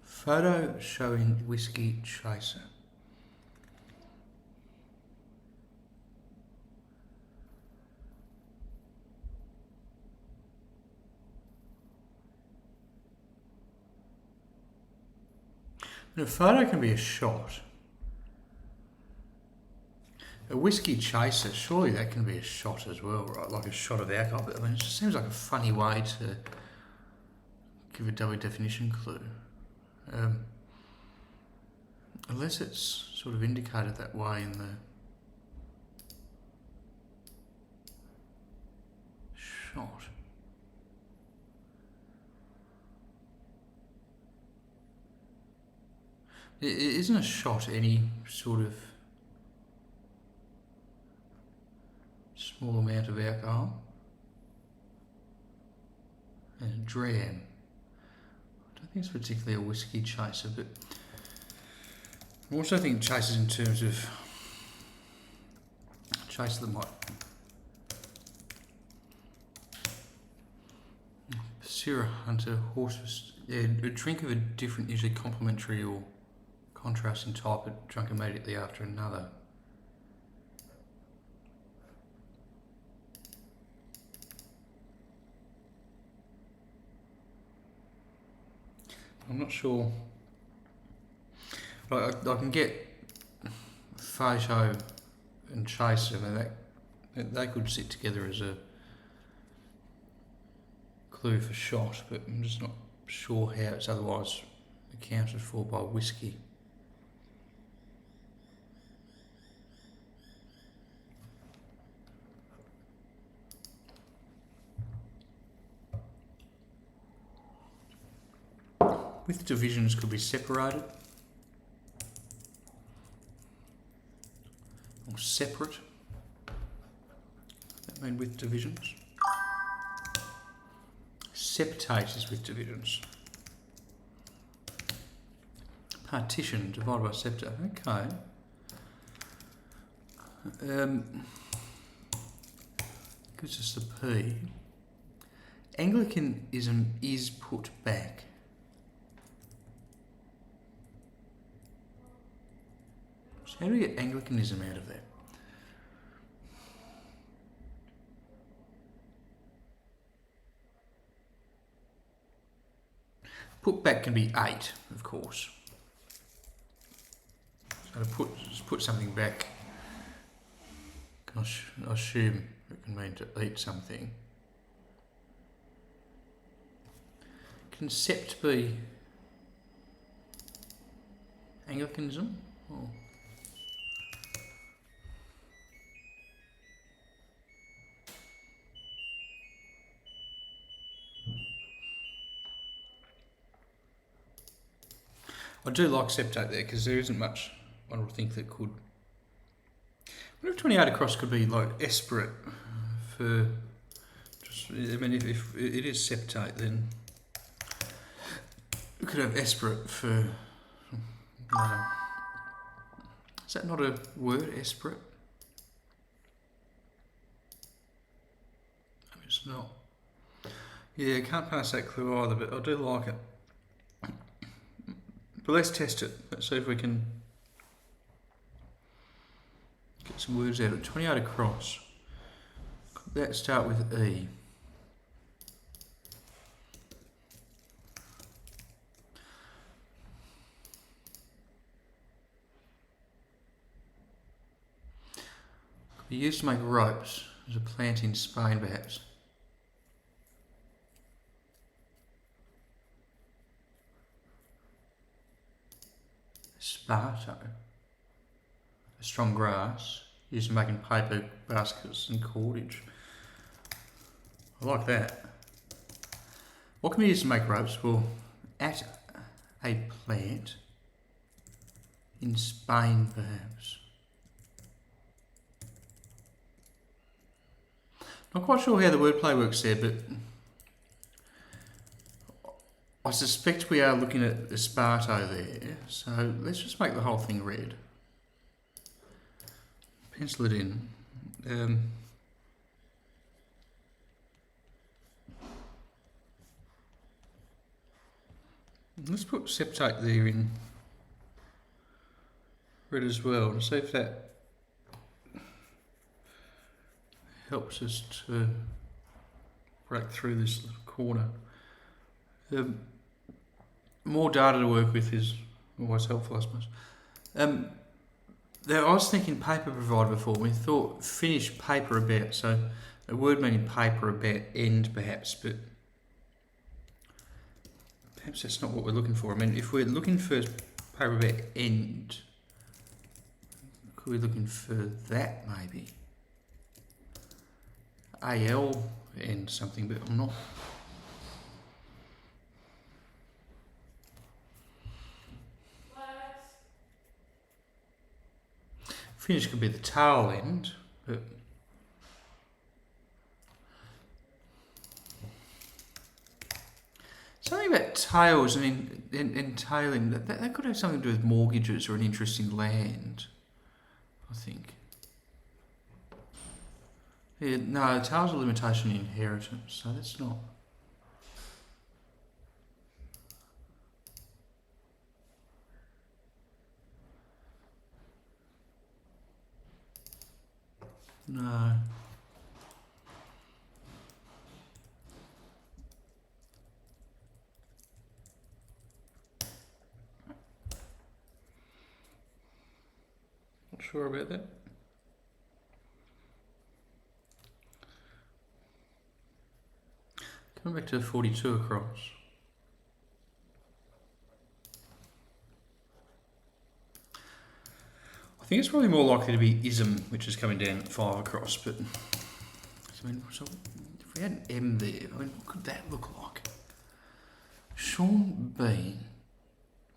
Photo showing whiskey chaser. A photo can be a shot. A whiskey chaser, surely that can be a shot as well, right? Like a shot of alcohol. But I mean, it just seems like a funny way to give a double definition clue. Unless it's sort of indicated that way in the shot. Isn't a shot any sort of small amount of alcohol? And a dram. I don't think it's particularly a whiskey chaser, but I also think chasers in terms of chaser that might pursue a hunter, horses, yeah, a drink of a different, usually complementary or contrasting type, drunk immediately after another. I'm not sure. Like I can get photo and chaser, I mean, they could sit together as a clue for shot, but I'm just not sure how it's otherwise accounted for by whiskey. With divisions could be separated. or separate. That mean with divisions. Septate is with divisions. Partition divided by septa. Okay. Gives us the P. Anglicanism is put back. So how do we get Anglicanism out of that? Put back can be 8, of course. So to put something back, I assume it can mean to eat something. Can sept be Anglicanism? Or I do like septate there because there isn't much I would think that could. I wonder if 28 across could be like esperate for. Just, I mean, if it is septate, then we could have esperate for. Is that not a word, esperate? I mean, it's not. Yeah, I can't pass that clue either, but I do like it. But let's test it. Let's see if we can get some words out of it. 28 across. Could that start with E? Could be used to make ropes. There's a plant in Spain, perhaps. Sparto, a strong grass used in making paper baskets and cordage. I like that. What can we use to make ropes? Well, at a plant in Spain, perhaps. Not quite sure how the wordplay works there, but I suspect we are looking at Esparto there, so let's just make the whole thing red. Pencil it in. Let's put septate there in red as well, to see if that helps us to break through this little corner. More data to work with is always helpful, I suppose. Now, I was thinking paper provider before. We thought finish paper about, so a word meaning paper about end perhaps, but perhaps that's not what we're looking for. I mean, if we're looking for paper about end, could we be looking for that maybe? AL end something, but I'm not. Finish could be the tail end, but something about tails and entailing, that could have something to do with mortgages or an interest in land, I think. Yeah, no, tails are limitation in inheritance, so that's not. No. Not sure about that. Coming back to 42 across. I think it's probably more likely to be ism, which is coming down 5 across, but I mean, so if we had an M there, I mean, what could that look like? Sean Bean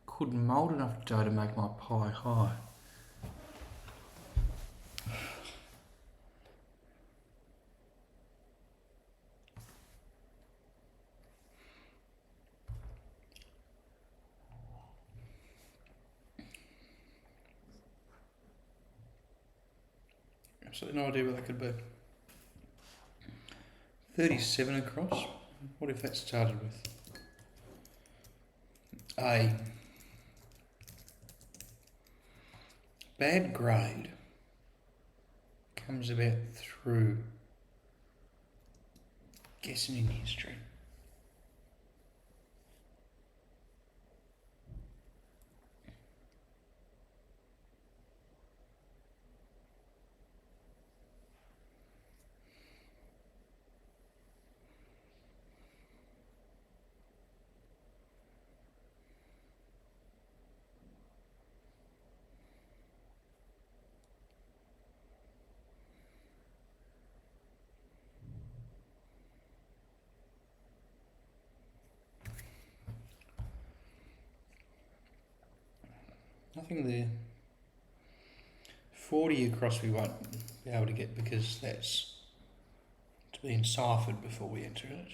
could mould enough dough to make my pie high. absolutely no idea what that could be. 37 across. What if that started with a bad grade comes about through guessing in history. Nothing there. 40 across we won't be able to get because that's to be enciphered before we enter it.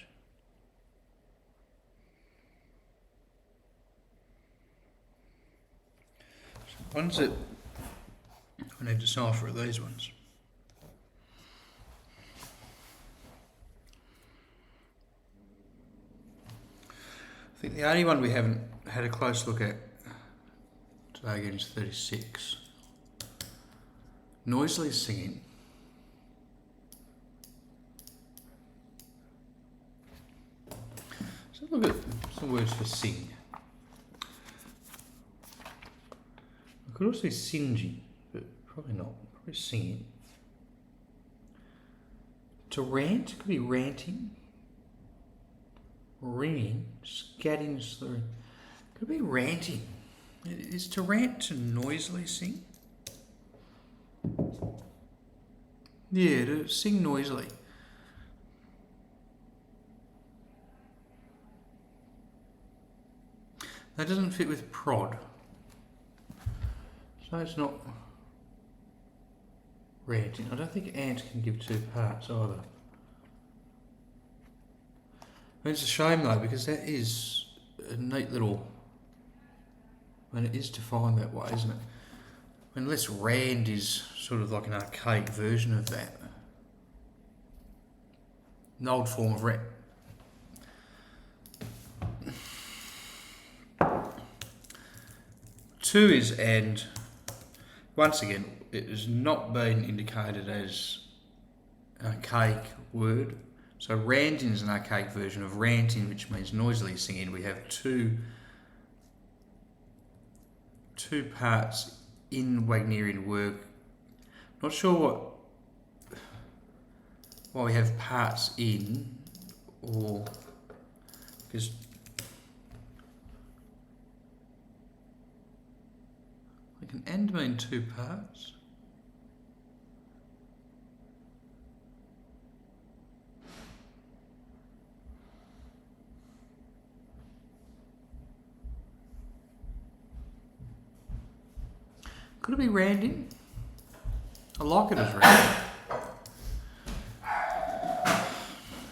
So ones that I need to decipher are these ones. I think the only one we haven't had a close look at today again is 36. Noisily singing. So look at some words for sing. I could also say singing, but probably not. Probably singing. To rant could be ranting. Ringing, scatting slurring. Could be ranting. Is to rant to noisily sing? Yeah, to sing noisily. That doesn't fit with prod. So it's not ranting. I don't think ant can give two parts either. It's a shame though, because that is a neat little, and it is defined that way, isn't it? Unless rand is sort of like an archaic version of that. An old form of rant. Two is and. Once again, it has not been indicated as an archaic word. So ranting is an archaic version of ranting, which means noisily singing. We have two parts in Wagnerian work. Not sure why we have parts in, or because like an and mean two parts. Could it be ranting? I like it as ranting.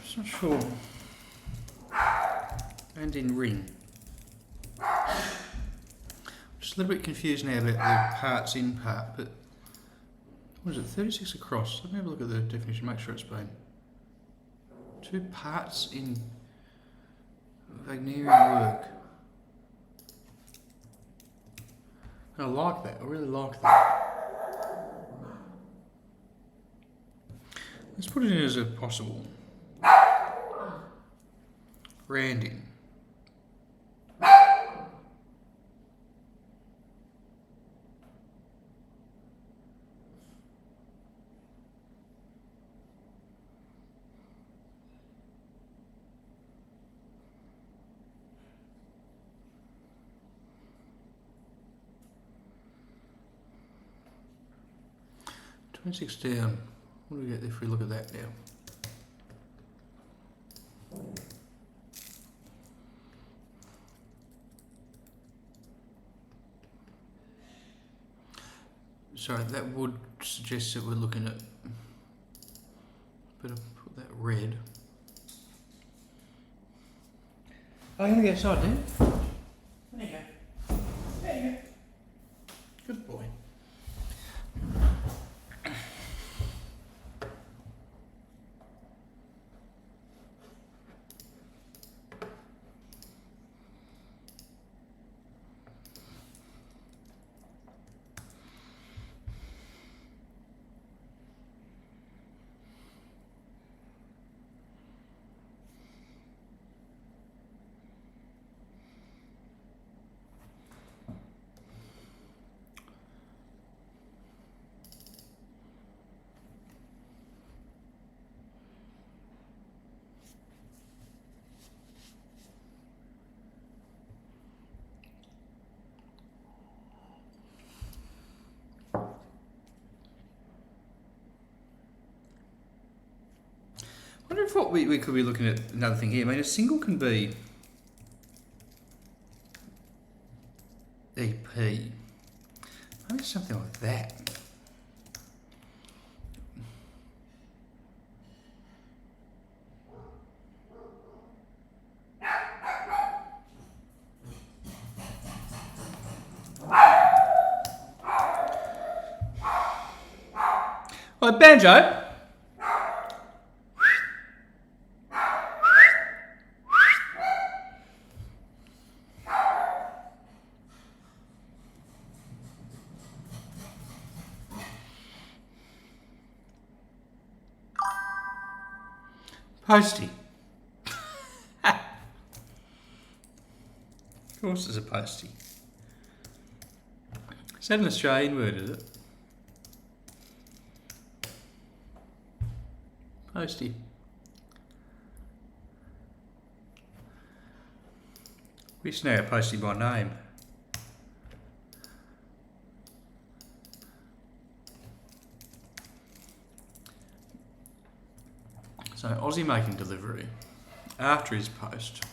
Just not sure. And in ring. Just a little bit confused now about the parts in part, but what is it, 36 across? Let me have a look at the definition, make sure it's been. Two parts in Wagnerian work. I like that, I really like that. Let's put it in as a possible. Randing. Six down. What do we get if we look at that now? Sorry, that would suggest that we're looking at. Better put that red. Oh, you're gonna go outside, Dan? There you go. There you go. Good boy. wonder if what we could be looking at another thing here. I mean, a single can be EP. Maybe something like that. Well, banjo. Postie. Of course there's a postie. Is that an Australian word, is it? Postie. We used to know a postie by name. So Aussie making delivery after his post.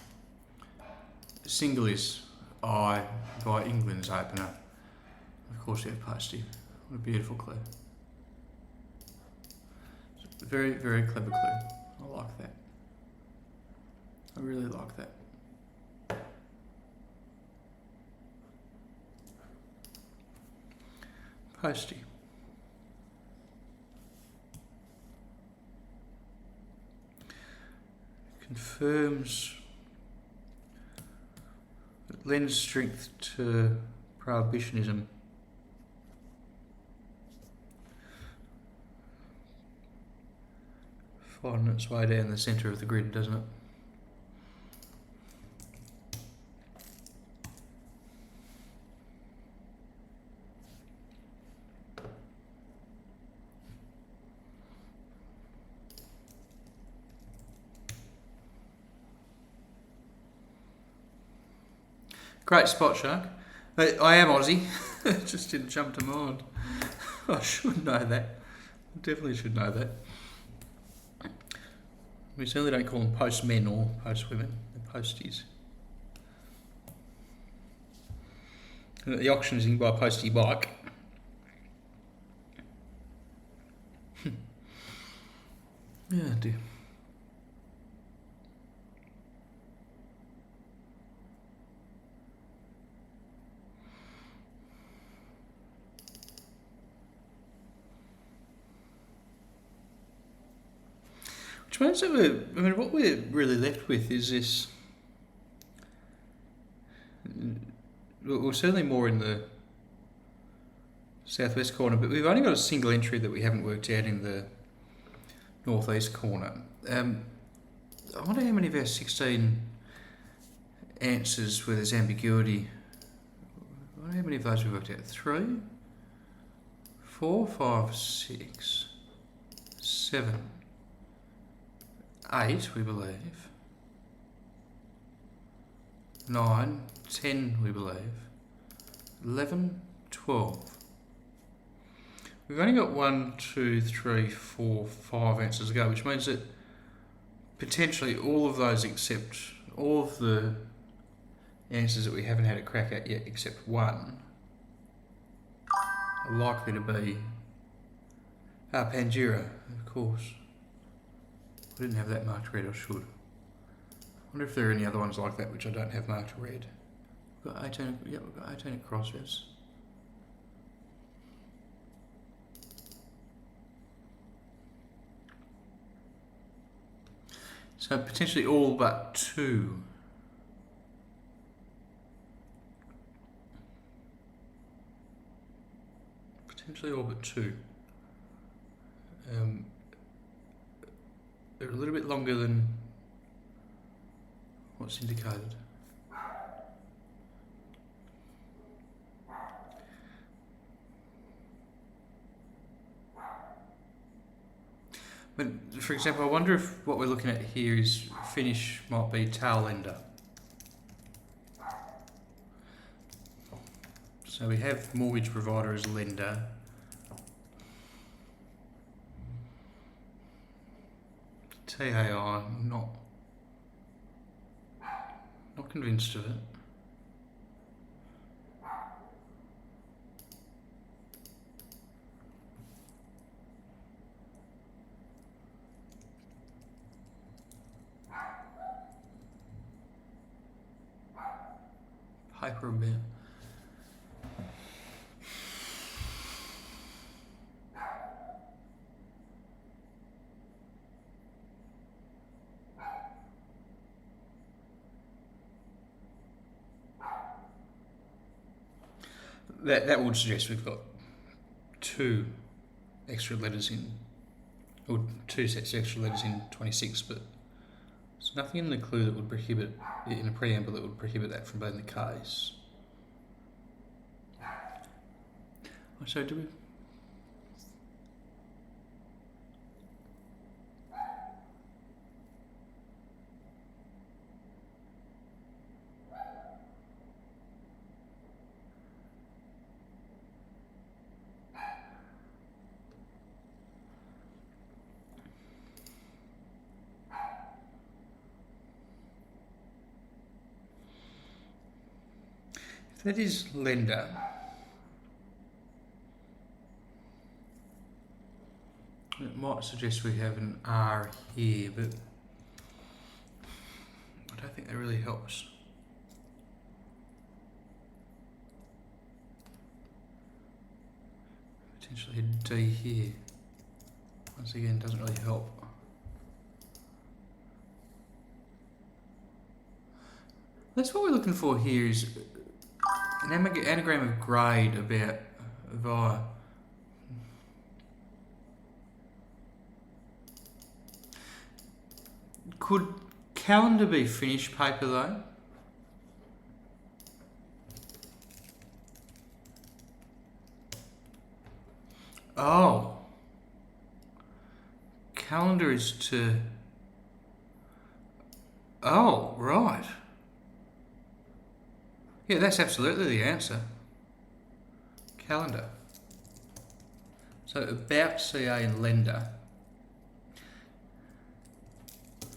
Single is I by England's opener. Of course we have postie. What a beautiful clue. Very, very clever clue. I like that. I really like that. Postie. Confirms, it lends strength to prohibitionism. Finding its way down the centre of the grid, doesn't it? Great spot, Shark. I am Aussie. It just didn't jump to mind. I should know that. I definitely should know that. We certainly don't call them postmen or postwomen. They're posties. And at the auctions, you can buy a postie bike. Yeah, dear. Which means that what we're really left with is this. We're certainly more in the southwest corner, but we've only got a single entry that we haven't worked out in the northeast corner. I wonder how many of our 16 answers where there's ambiguity. I wonder how many of those we've worked out. 3, 4, 5, 6, 7. 8, we believe. 9, 10, we believe. 11, 12. We've only got 1, 2, 3, 4, 5 answers to go, which means that potentially all of those except all of the answers that we haven't had a crack at yet except one are likely to be Pandura, of course. We didn't have that marked red, I should. I wonder if there are any other ones like that which I don't have marked red. We've got 18, yeah, we've got 18 at Crosswords. So potentially all but 2. Potentially all but 2. They're a little bit longer than what's indicated. But for example, I wonder if what we're looking at here is finish might be tail lender. So we have mortgage provider as lender. TAI, not convinced of it. Paper a bit. That would suggest we've got two extra letters in, or two sets of extra letters in 26, but there's nothing in the clue that would prohibit, in a preamble that would prohibit that from being the case. So do we? That is lender. It might suggest we have an R here, but I don't think that really helps. Potentially a D here. Once again, doesn't really help. That's what we're looking for here, is an anagram of grade about via. Could calendar be finished paper though? Oh. Calendar is to. Oh, right. Yeah, that's absolutely the answer. Calendar. So about CA and lender.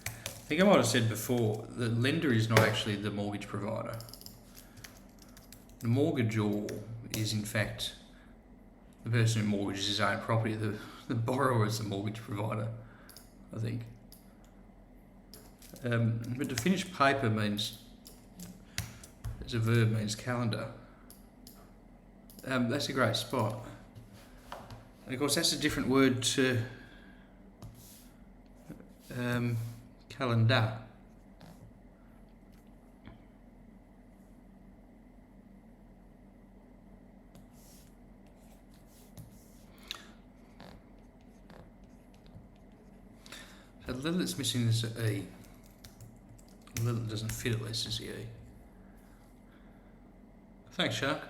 I think I might have said before that lender is not actually the mortgage provider. The mortgagor is in fact the person who mortgages his own property. The borrower is the mortgage provider, I think. But to finish paper means, as a verb, means calendar. That's a great spot. And of course that's a different word to calendar. So the letter that's missing is an E. The letter that doesn't fit at least is the E. Thanks, Shark.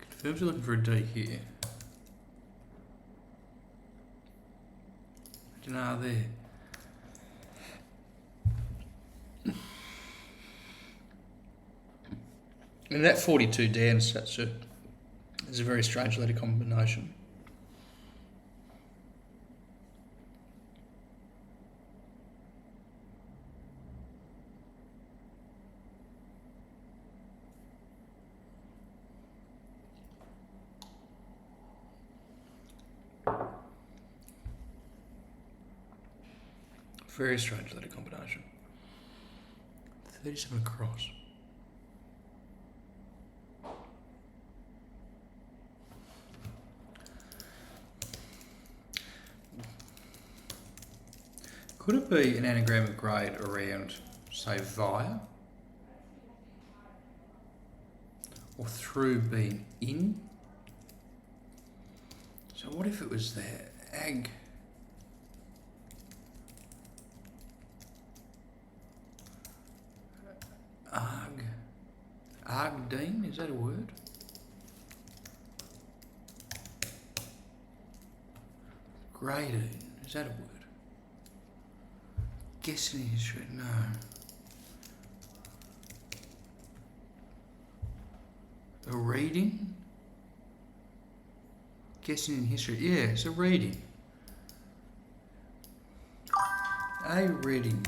Confirms you're looking for a D here. Imagine R there. And that 42 down is a very strange letter combination. Very strange letter combination. 37 across. Could it be an anagram of grade around, say, via? Or through being in? So what if it was there? Argdine, is that a word? Gradine, is that a word? Guessing history, no. A reading? Guessing in history. Yeah, it's a reading. A reading.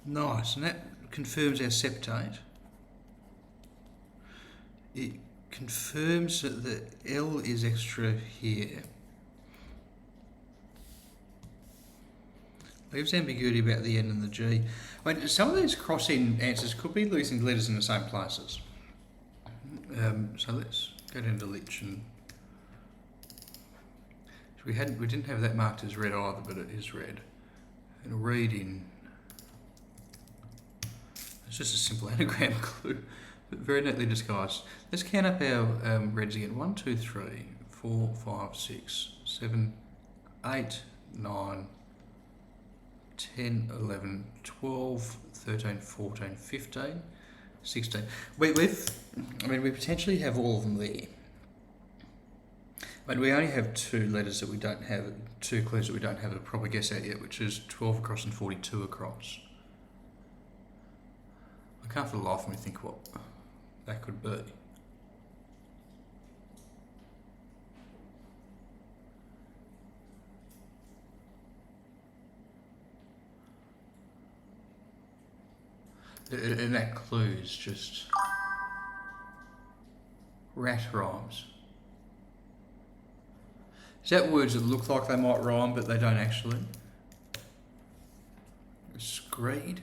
Nice, and that confirms our septate. It confirms that the L is extra here. Leaves ambiguity about the N and the G. I mean, some of these crossing answers could be losing letters in the same places. So let's go down to Lich and we didn't have that marked as red either, but it is red. And a reading. It's just a simple anagram clue, but very neatly disguised. Let's count up our reds again. 1, 2, 3, 4, 5, 6, 7, 8, 9, 10, 11, 12, 13, 14, 15, 16. We potentially have all of them there. But we only have 2 letters that we don't have, 2 clues that we don't have a proper guess at yet, which is 12 across and 42 across. I can't for the life of me think what that could be. And that clue is just rat rhymes. Is that words that look like they might rhyme but they don't actually? Screed.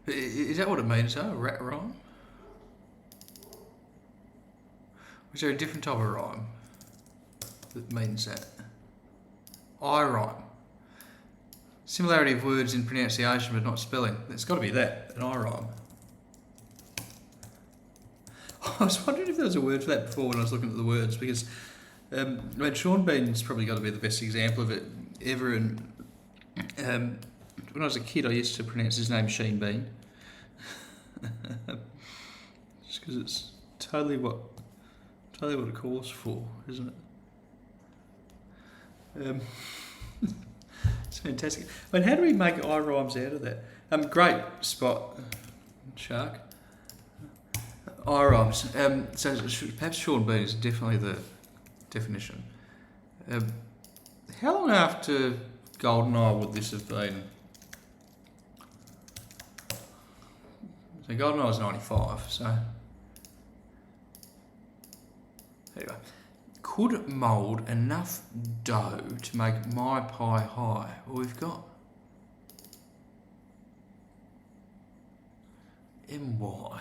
Is that what it means though, a rat rhyme? Is there a different type of rhyme that means that? I rhyme. Similarity of words in pronunciation but not spelling. It's got to be that, an I rhyme. I was wondering if there was a word for that before when I was looking at the words because Sean Bean's probably got to be the best example of it ever. And when I was a kid, I used to pronounce his name Sheen Bean. Just because it's totally what it calls for, isn't it? It's fantastic. I mean, how do we make I rhymes out of that? Great spot, Shark. I rhymes. So perhaps Sean Bean is definitely the definition. How long after GoldenEye would this have been? So GoldenEye was 95, so there you go. Could mould enough dough to make my pie high? Well, we've got MY.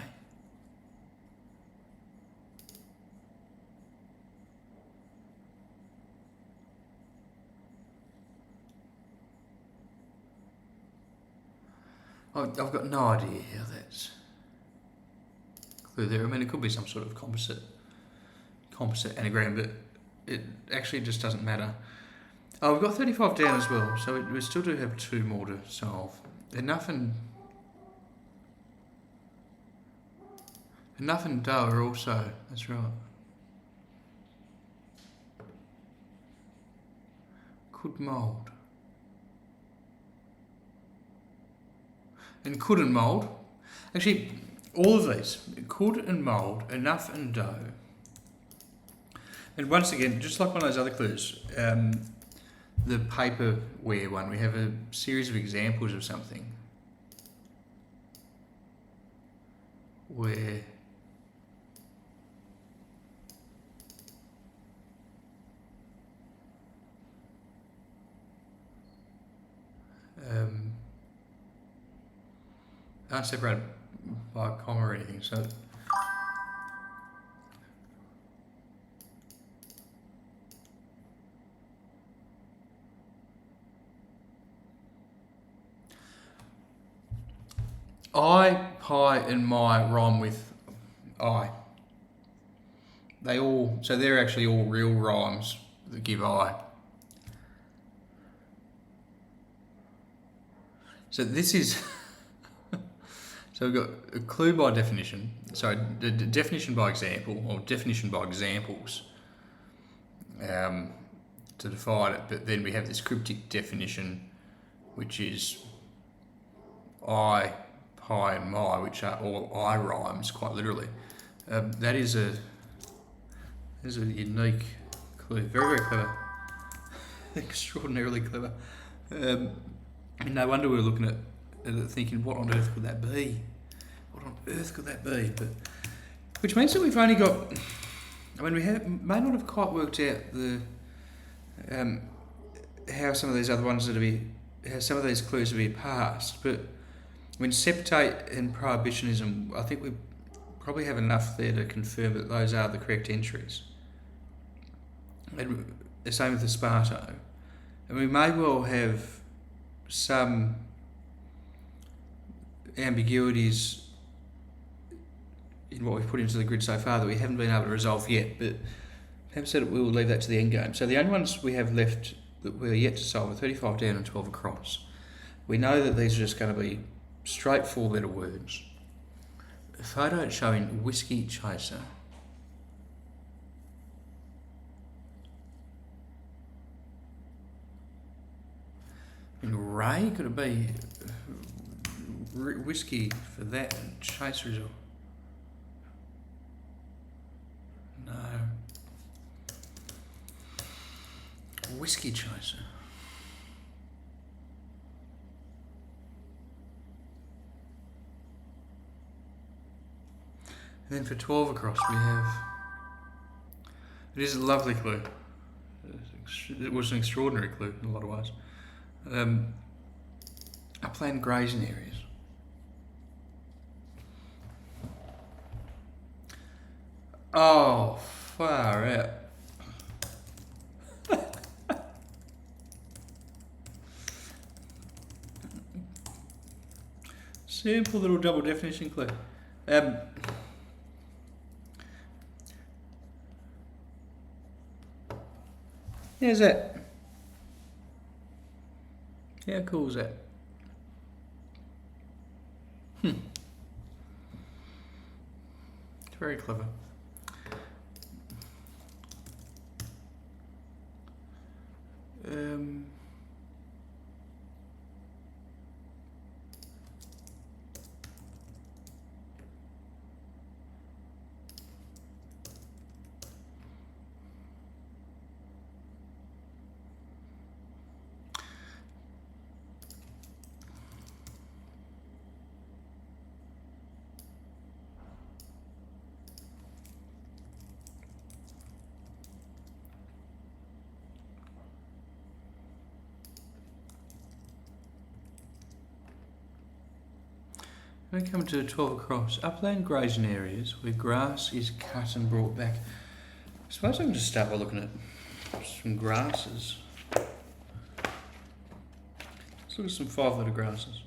I've got no idea how that's clear there. I mean, it could be some sort of composite anagram, but it actually just doesn't matter. Oh, we've got 35 down as well, so we still do have 2 more to solve. Enough and dough are also, that's right. Could mould. And could and mould. Actually, all of these, could and mould, enough and dough. And once again, just like one of those other clues, the paperware one, we have a series of examples of something where aren't separated by a comma or anything. So I, pie, and my rhyme with I. They're actually all real rhymes that give I. So this is So we've got a clue by definition. So the definition by example, or definition by examples, to define it. But then we have this cryptic definition, which is I, pi, and my, which are all I rhymes quite literally. That is a unique clue. Very, very clever. Extraordinarily clever. No wonder we were looking at it thinking, what on earth could that be? What on earth could that be? But which means that we've only got. I mean, may not have quite worked out the how some of these other ones how some of these clues are being passed. But when septate and prohibitionism, I think we probably have enough there to confirm that those are the correct entries. And the same with the Sparto. And we may well have some ambiguities in what we've put into the grid so far that we haven't been able to resolve yet, but having said it, we will leave that to the end game. So the only ones we have left that we're yet to solve are 35 down and 12 across. We know that these are just going to be straight 4-letter words. A photo showing Whiskey Chaser. And Ray, could it be whiskey for that and Chaser is no. Whiskey Chaser. And then for 12 across we have, it is a lovely clue. It was an extraordinary clue in a lot of ways. Upland grazing areas. Oh, far out. Simple little double definition clue. How's that? How cool is that? It's very clever. We come to 12 across. Upland grazing areas where grass is cut and brought back. I suppose I can just start by looking at some grasses. Let's look at some 5-letter grasses.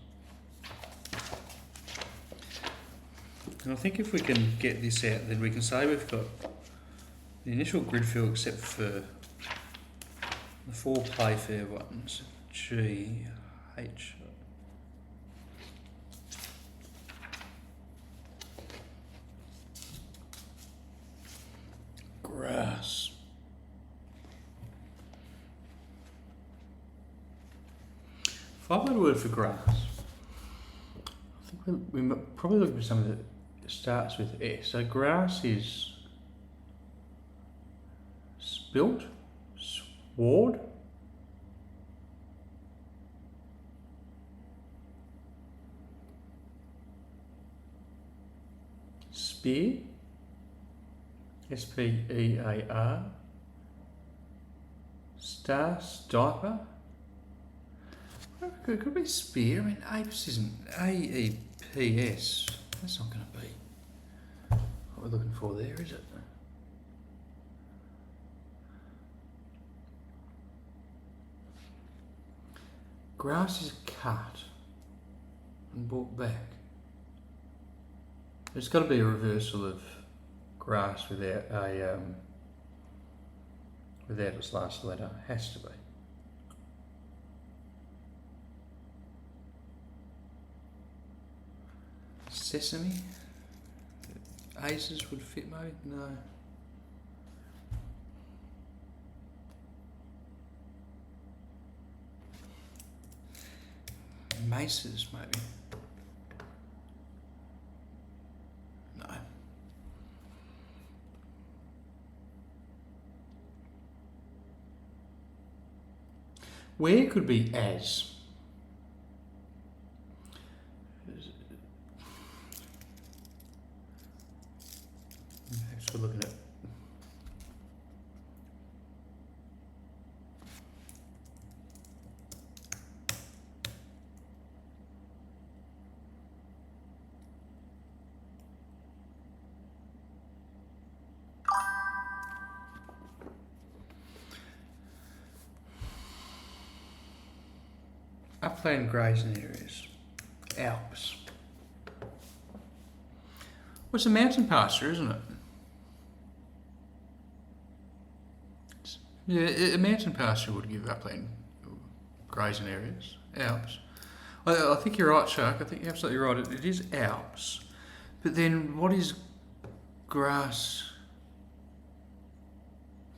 And I think if we can get this out, then we can say we've got the initial grid fill except for the 4 Playfair ones. G, H. Grass. Five-letter word for grass. I think we probably look for something that starts with S. So grass is spilt, sward, spear, S-P-E-A-R, star, stiper. It could be spear. I mean, apes isn't A-E-P-S. That's not going to be what we're looking for there, is it? Grass is cut and brought back. There's got to be a reversal of grass without its last letter. Has to be. Sesame. Aces would fit maybe? No. Maces maybe? No. Where could be as? Thanks for looking at. Upland grazing areas. Alps. Well, it's a mountain pasture, isn't it? Yeah, a mountain pasture would give upland grazing areas. Alps. I think you're right, Shark. I think you're absolutely right. It is Alps. But then what is grass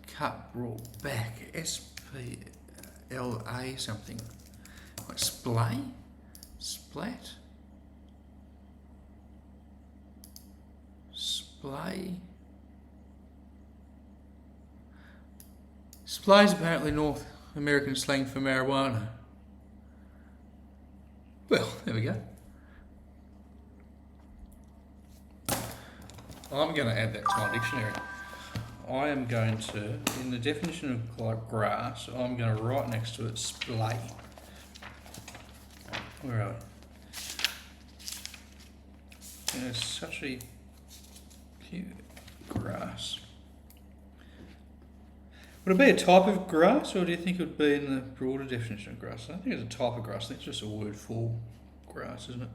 cut brought back? SPLA something. Like splay? Splat? Splay? Splay is apparently North American slang for marijuana. Well, there we go. I'm going to add that to my dictionary. I am going to, in the definition of like grass, I'm going to write next to it splay. Where are we? It's such a cute grass. Would it be a type of grass, or do you think it would be in the broader definition of grass? I don't think it's a type of grass. I think it's just a word for grass, isn't it?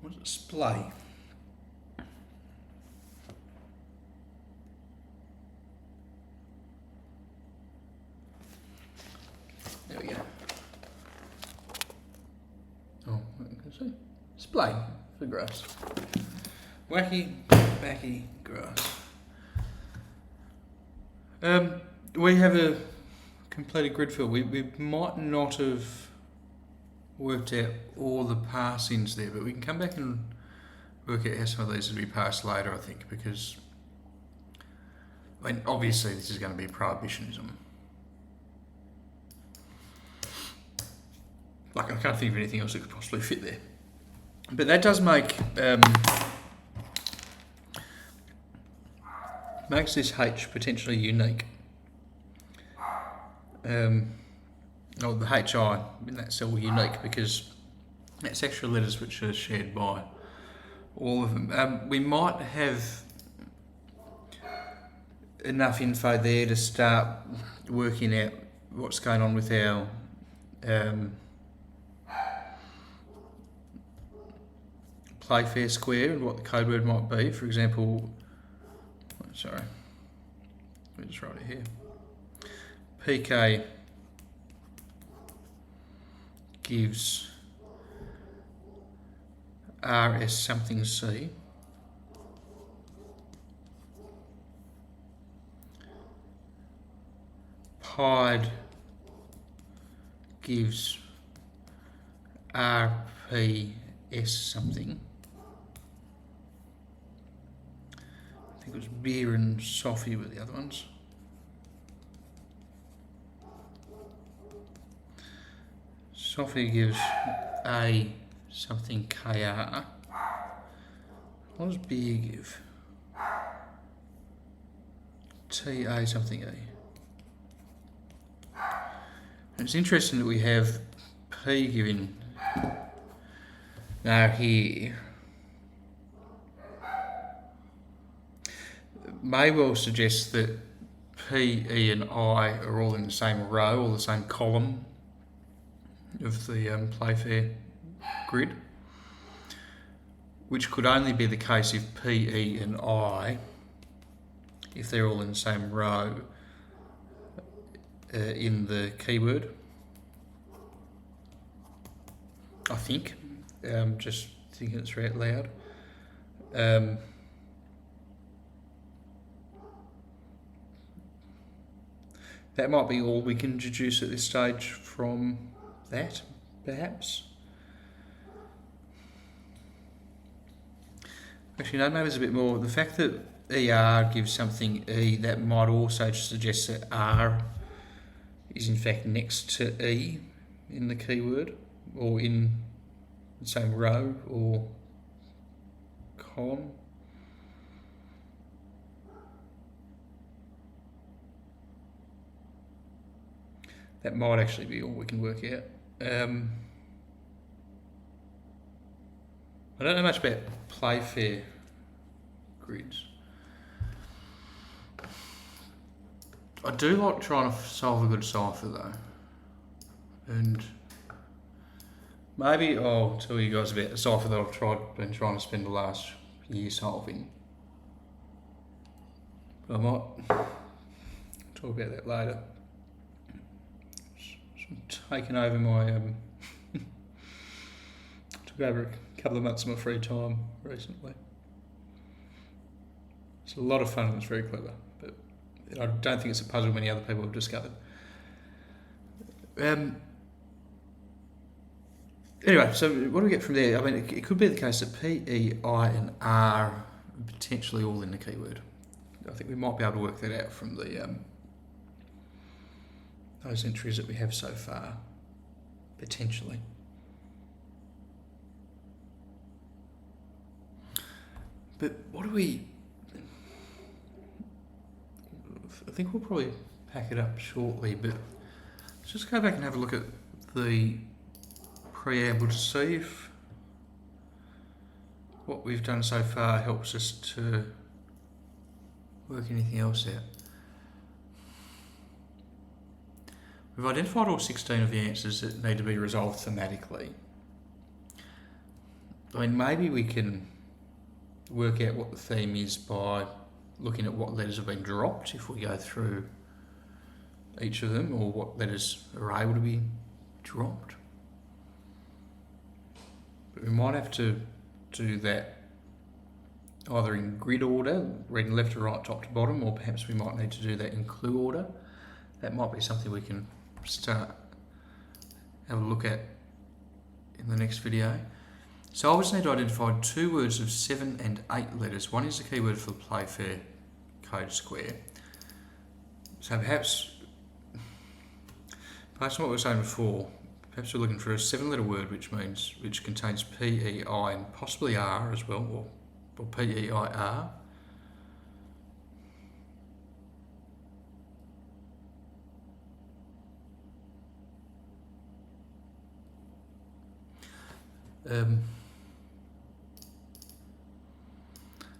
What is it? Splay. There we go. Oh, I can see. Splay for grass. Wacky, backy grass. We have a completed grid fill. We might not have worked out all the pass-ins there, but we can come back and work out how some of these will be passed later, I think, because I mean, obviously this is going to be prohibitionism. Like, I can't think of anything else that could possibly fit there. But that does make makes this H potentially unique. Or the HI in that cell unique because that's extra letters which are shared by all of them. We might have enough info there to start working out what's going on with our playfair square and what the code word might be. For example, sorry, let me just write it here. PK gives RS something C. Pied gives RPS something. I think it was Beer and Sophie were the other ones. Sophie gives A something KR. What does Beer give? TA something E. And it's interesting that we have P given now here. May well suggest that P, E and I are all in the same row or the same column of the playfair grid, which could only be the case if P, E and I, if they're all in the same row in the keyword. I think, just thinking it's out loud. That might be all we can deduce at this stage from that, perhaps. Actually, no, maybe there's a bit more. The fact that ER gives something E, that might also suggest that R is in fact next to E in the keyword, or in the same row or column. That might actually be all we can work out. I don't know much about Playfair grids. I do like trying to solve a good cipher though. And maybe I'll tell you guys about the cipher that I've been trying to spend the last year solving. But I might talk about that later. Taken over my took over a couple of months of my free time recently. It's a lot of fun and it's very clever, but I don't think it's a puzzle many other people have discovered. Anyway, so what do we get from there? I mean, it could be the case that P, E, I and R are potentially all in the keyword. I think we might be able to work that out from the those entries that we have so far, potentially. But what do we... I think we'll probably pack it up shortly, but let's just go back and have a look at the preamble to see if what we've done so far helps us to work anything else out. We've identified all 16 of the answers that need to be resolved thematically. I mean, maybe we can work out what the theme is by looking at what letters have been dropped if we go through each of them, or what letters are able to be dropped. But we might have to do that either in grid order, reading left to right, top to bottom, or perhaps we might need to do that in clue order. That might be something we can start have a look at in the next video. So I just need to identify 2 words of 7 and 8 letters. One is the keyword for the Playfair code square. So perhaps, based on what we were saying before, perhaps we're looking for a 7-letter word which contains P, E, I and possibly R as well, or P, E, I, R.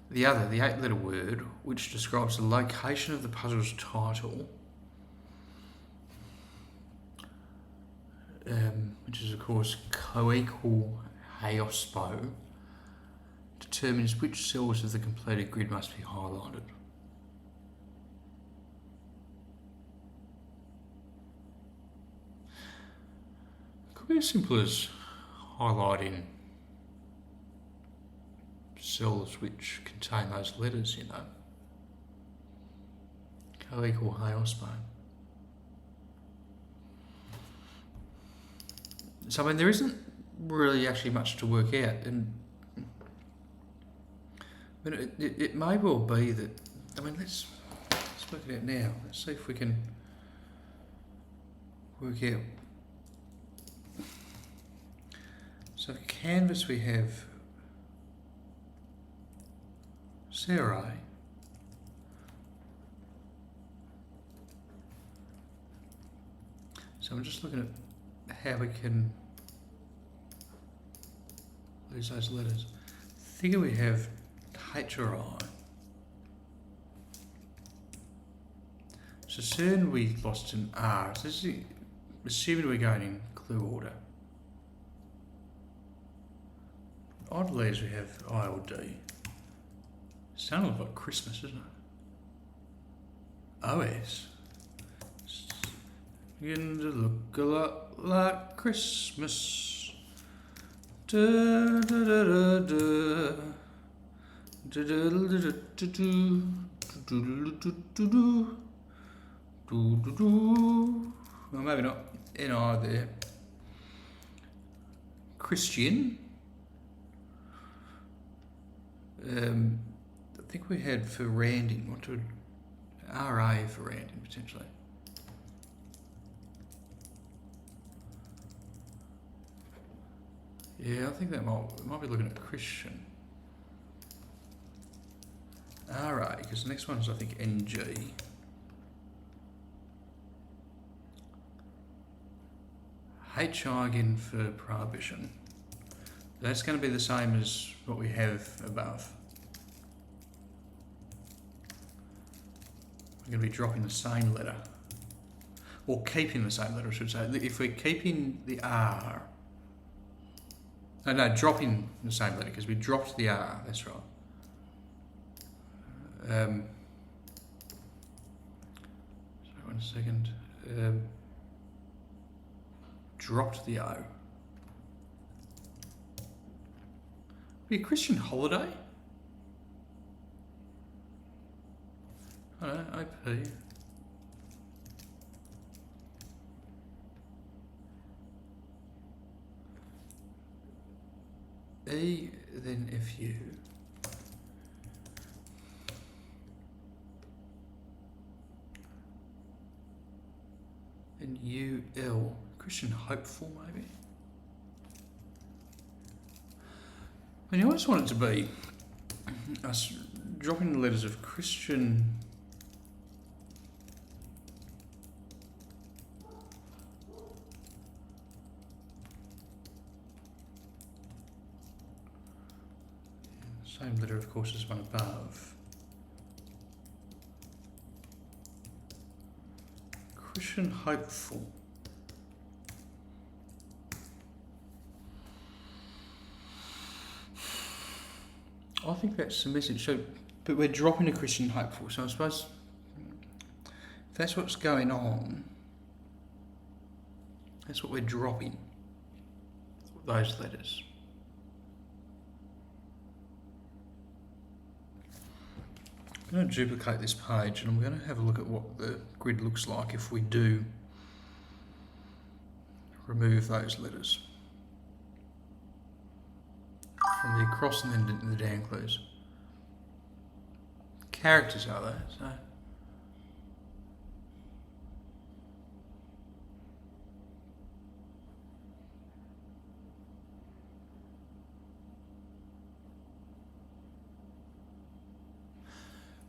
The 8-letter word, which describes the location of the puzzle's title, which is of course Koeql Haeospo, determines which cells of the completed grid must be highlighted. It could be as simple as highlighting cells which contain those letters, you know. Koeql Haeospo. So I mean, there isn't really actually much to work out, and I mean, it may well be that, I mean, let's work it out now. Let's see if we can work out. So for canvas we have Sarah. So I'm just looking at how we can lose those letters. Figure we have H or I. So soon we've lost an R. So this is assuming we're going in clue order. Oddly, as we have I or D. Sounds like Christmas, isn't it? OS. It's beginning to look a lot like Christmas. Da, da, da, da, da. Da, da, da, da, da, do. Do, do, do, do, do. Do, do, do. Well, maybe not NI there. Christian. I think we had for Randing. What to RA for Randing potentially. Yeah, I think that might be looking at Christian. RA, because the next one's I think NG. HI again for Prohibition. That's going to be the same as what we have above. We're going to be dropping the same letter. Or keeping the same letter, I should say. If we're keeping the R... No, dropping the same letter, because we dropped the R, that's right. Sorry, 1 second. Dropped the O. Be a Christian holiday? I don't know, OP. E, then FU. And UL. Christian hopeful, maybe? I mean, I always want it to be us dropping the letters of Christian. Same letter, of course, as one above. Christian hopeful. I think that's the message. So, but we're dropping a Christian hopeful. So I suppose if that's what's going on, that's what we're dropping. Those letters. I'm going to duplicate this page and I'm going to have a look at what the grid looks like if we do remove those letters from the across and then the down clues. Characters are they? So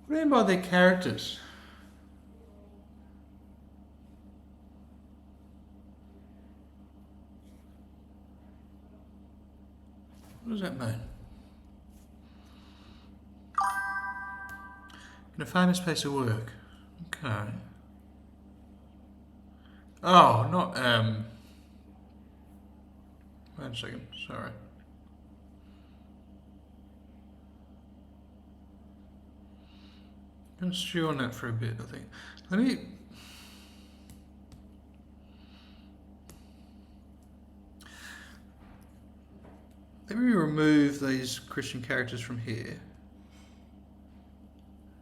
what do you mean by their characters? What does that mean? In a famous piece of work. Okay. Oh, not wait a second, sorry. I'm going to stew on that for a bit, I think. Let me remove these Christian characters from here.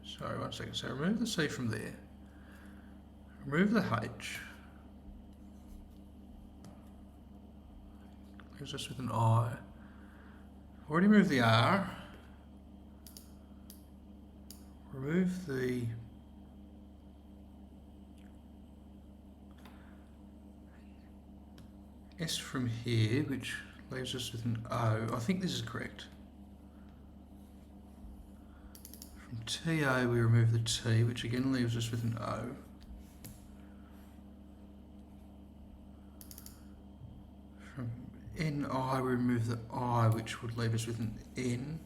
Sorry, 1 second. So remove the C from there. Remove the H. Leaves us with an I. Already removed the R. Remove the S from here, which leaves us with an O. I think this is correct. From TA we remove the T, which again leaves us with an O. From NI we remove the I, which would leave us with an N.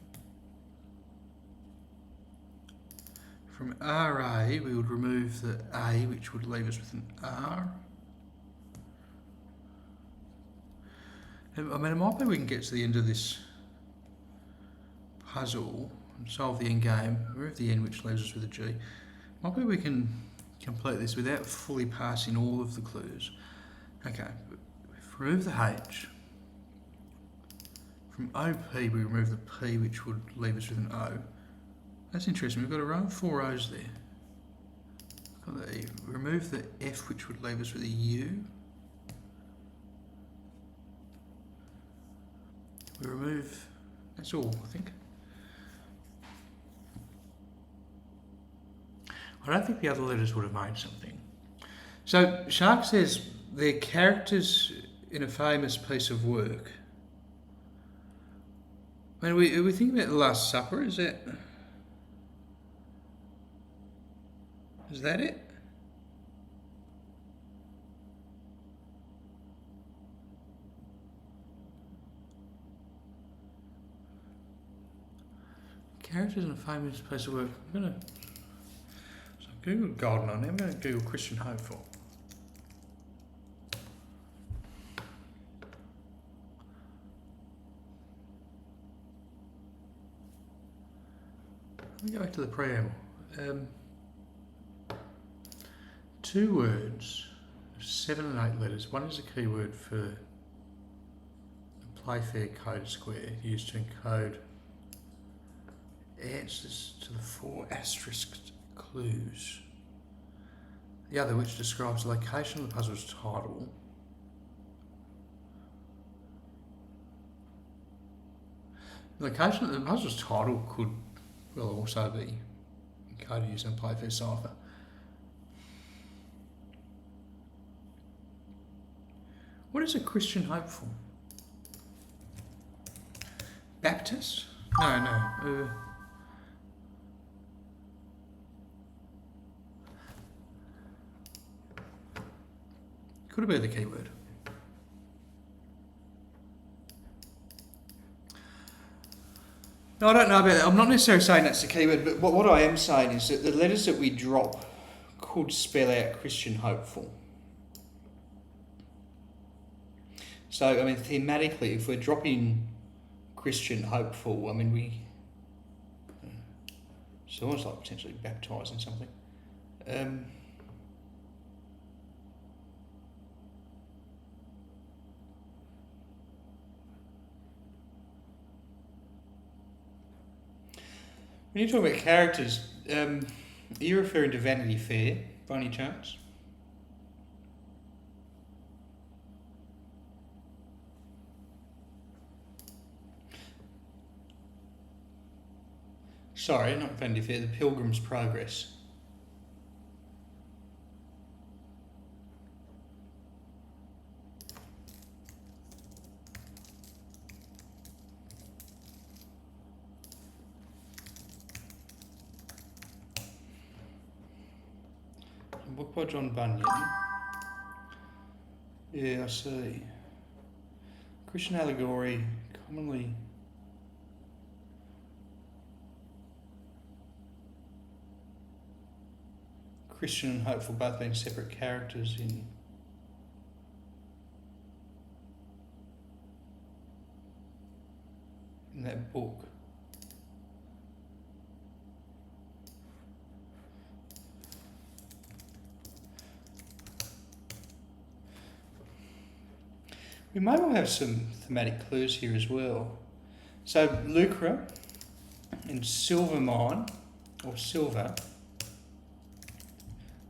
From RA we would remove the A, which would leave us with an R. I mean, it might be we can get to the end of this puzzle and solve the end game, remove the N, which leaves us with a G. Might be we can complete this without fully passing all of the clues. Okay, remove the H. From OP we remove the P, which would leave us with an O. That's interesting. We've got a row of 4 O's there. Got the E. We remove the F, which would leave us with a U. We remove... That's all, I think. I don't think the other letters would have made something. So Shark says they're characters in a famous piece of work. When we think about the Last Supper, is that it? Characters in a famous piece of work. I'm gonna Google Golden on there. I'm gonna Google Christian Hopeful. Let me go back to the preamble. 2 words, 7 and 8 letters. One is a keyword for the Playfair code square used to encode answers to the 4 asterisked clues. The other, which describes the location of the puzzle's title. The location of the puzzle's title could will also be encoded using Playfair cipher. What is a Christian hopeful? Baptist? No. Could have been the keyword. No, I don't know about that. I'm not necessarily saying that's the keyword, but what I am saying is that the letters that we drop could spell out Christian hopeful. So, I mean, thematically, if we're dropping Christian hopeful, I mean, it's almost like potentially baptising something. When you talk about characters, are you referring to Vanity Fair, by any chance? Sorry, not Vanity Fair, The Pilgrim's Progress. A book by John Bunyan. Yeah, I see. Christian allegory, commonly Christian and hopeful both being separate characters in that book. We may well have some thematic clues here as well. So lucre and silver mine, or silver.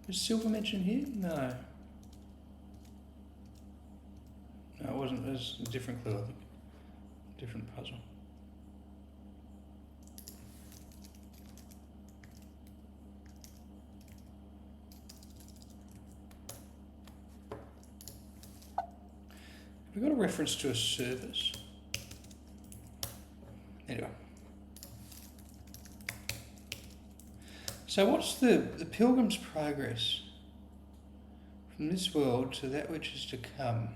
Was silver mentioned here? No. No, it wasn't. It was a different clue, I think. Different puzzle. We've got a reference to a service. Anyway. So what's the Pilgrim's Progress from this world to that which is to come?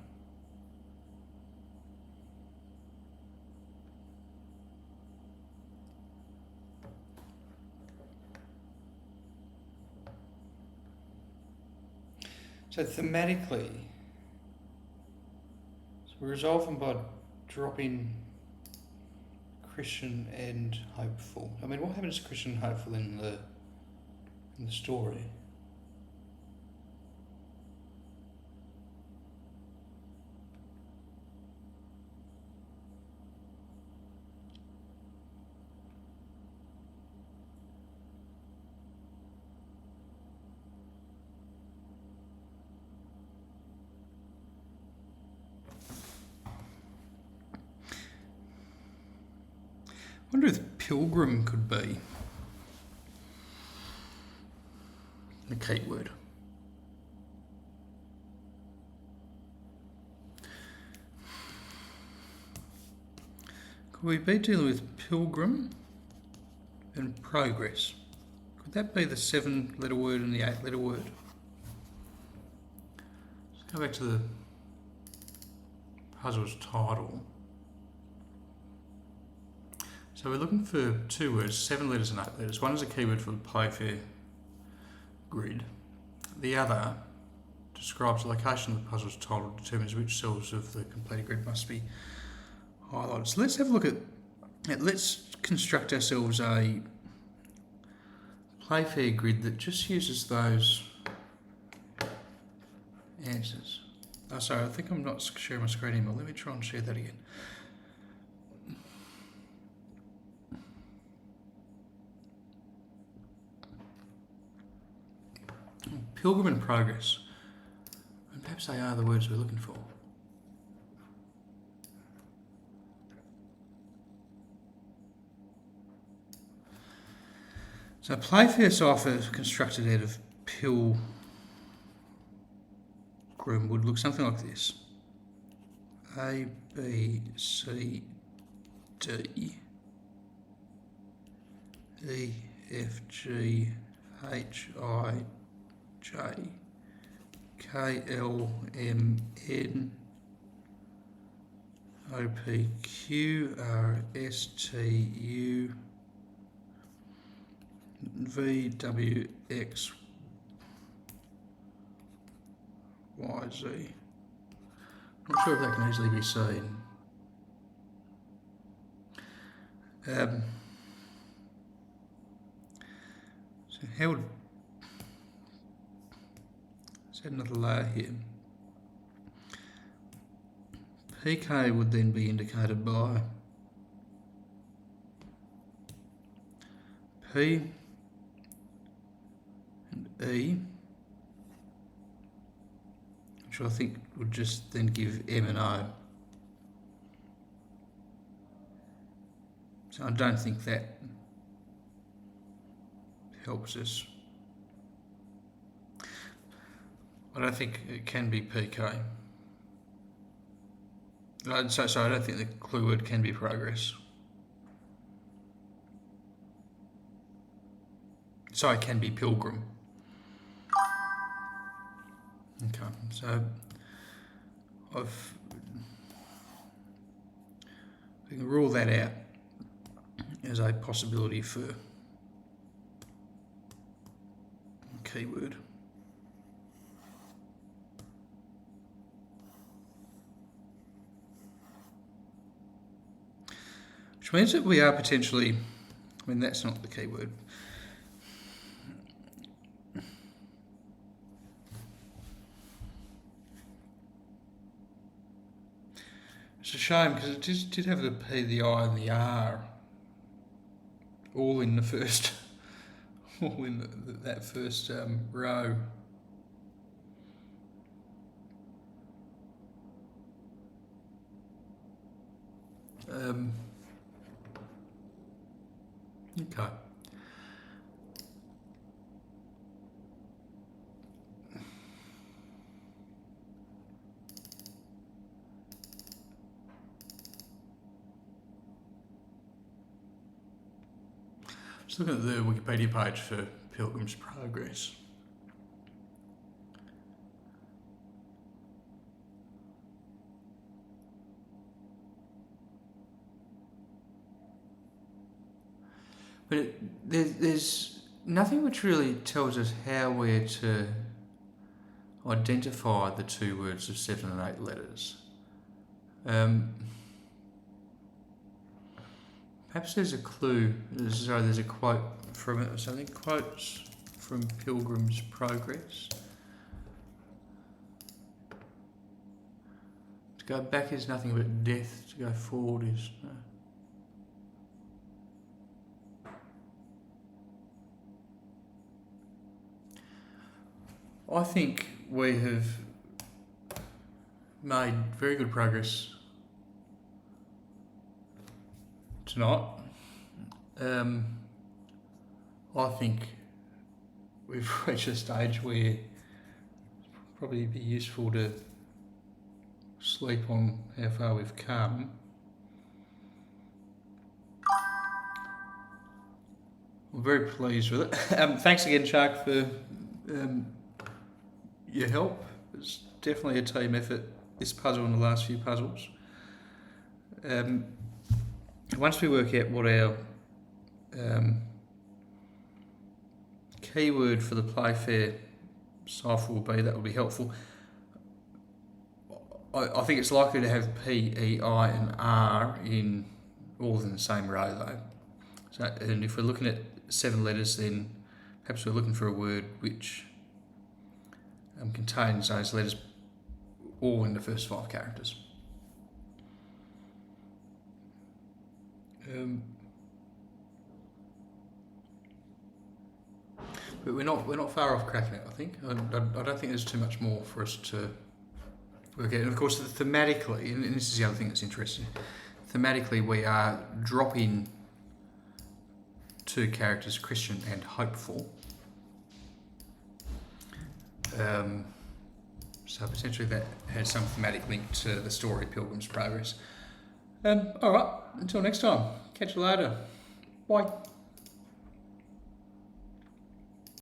So thematically, we resolve them by dropping Christian and hopeful. I mean, what happens to Christian and hopeful in the story? wonder if pilgrim could be the keyword. Could we be dealing with pilgrim and progress? Could that be the 7-letter word and the 8-letter word? Let's go back to the puzzle's title. So we're looking for 2 words, 7 letters and 8 letters. One is a keyword for the Playfair grid. The other describes the location of the puzzle's title, determines which cells of the completed grid must be highlighted. So let's have a look at let's construct ourselves a Playfair grid that just uses those answers. Oh, sorry, I think I'm not sharing my screen anymore. Let me try and share that again. Pilgrim and progress. And perhaps they are the words we're looking for. So Playfair cipher constructed out of pilgrim would look something like this. A, B, C, D, E, F, G, H, I, J, K, L, M, N, O, P, Q, R, S, T, U, V, W, X, Y, Z. Not sure if that can easily be seen. So how would... Let's add another layer here. PK would then be indicated by P and E, which I think would just then give M and O. So I don't think that helps us. I don't think it can be PK. So I don't think the clue word can be progress. So it can be pilgrim. Okay, so we can rule that out as a possibility for a keyword. Which means that we are potentially, I mean that's not the keyword. It's a shame because it just did have the P, the I and the R all in the first, all in that first row. Okay. Just looking at the Wikipedia page for Pilgrim's Progress. But there's nothing which really tells us how we're to identify the 2 words of 7 and 8 letters. Perhaps there's a clue. Sorry, there's a quote from it. So I think quotes from Pilgrim's Progress. To go back is nothing but death. To go forward is... I think we have made very good progress tonight I think we've reached a stage where it'd probably be useful to sleep on how far we've come. I'm very pleased with it. Thanks again, Shark, for your help. It's definitely a team effort, this puzzle and the last few puzzles. Once we work out what our keyword for the Playfair cipher will be, that will be helpful. I think it's likely to have P, E, I and R in all in the same row though. So, and if we're looking at 7 letters, then perhaps we're looking for a word which contains those letters all in the first 5 characters. But we're not far off cracking it, I think. I don't think there's too much more for us to work out. And of course, thematically, and this is the other thing that's interesting, thematically we are dropping 2 characters, Christian and hopeful. So potentially that has some thematic link to the story Pilgrim's Progress. Alright, until next time. Catch you later. Bye.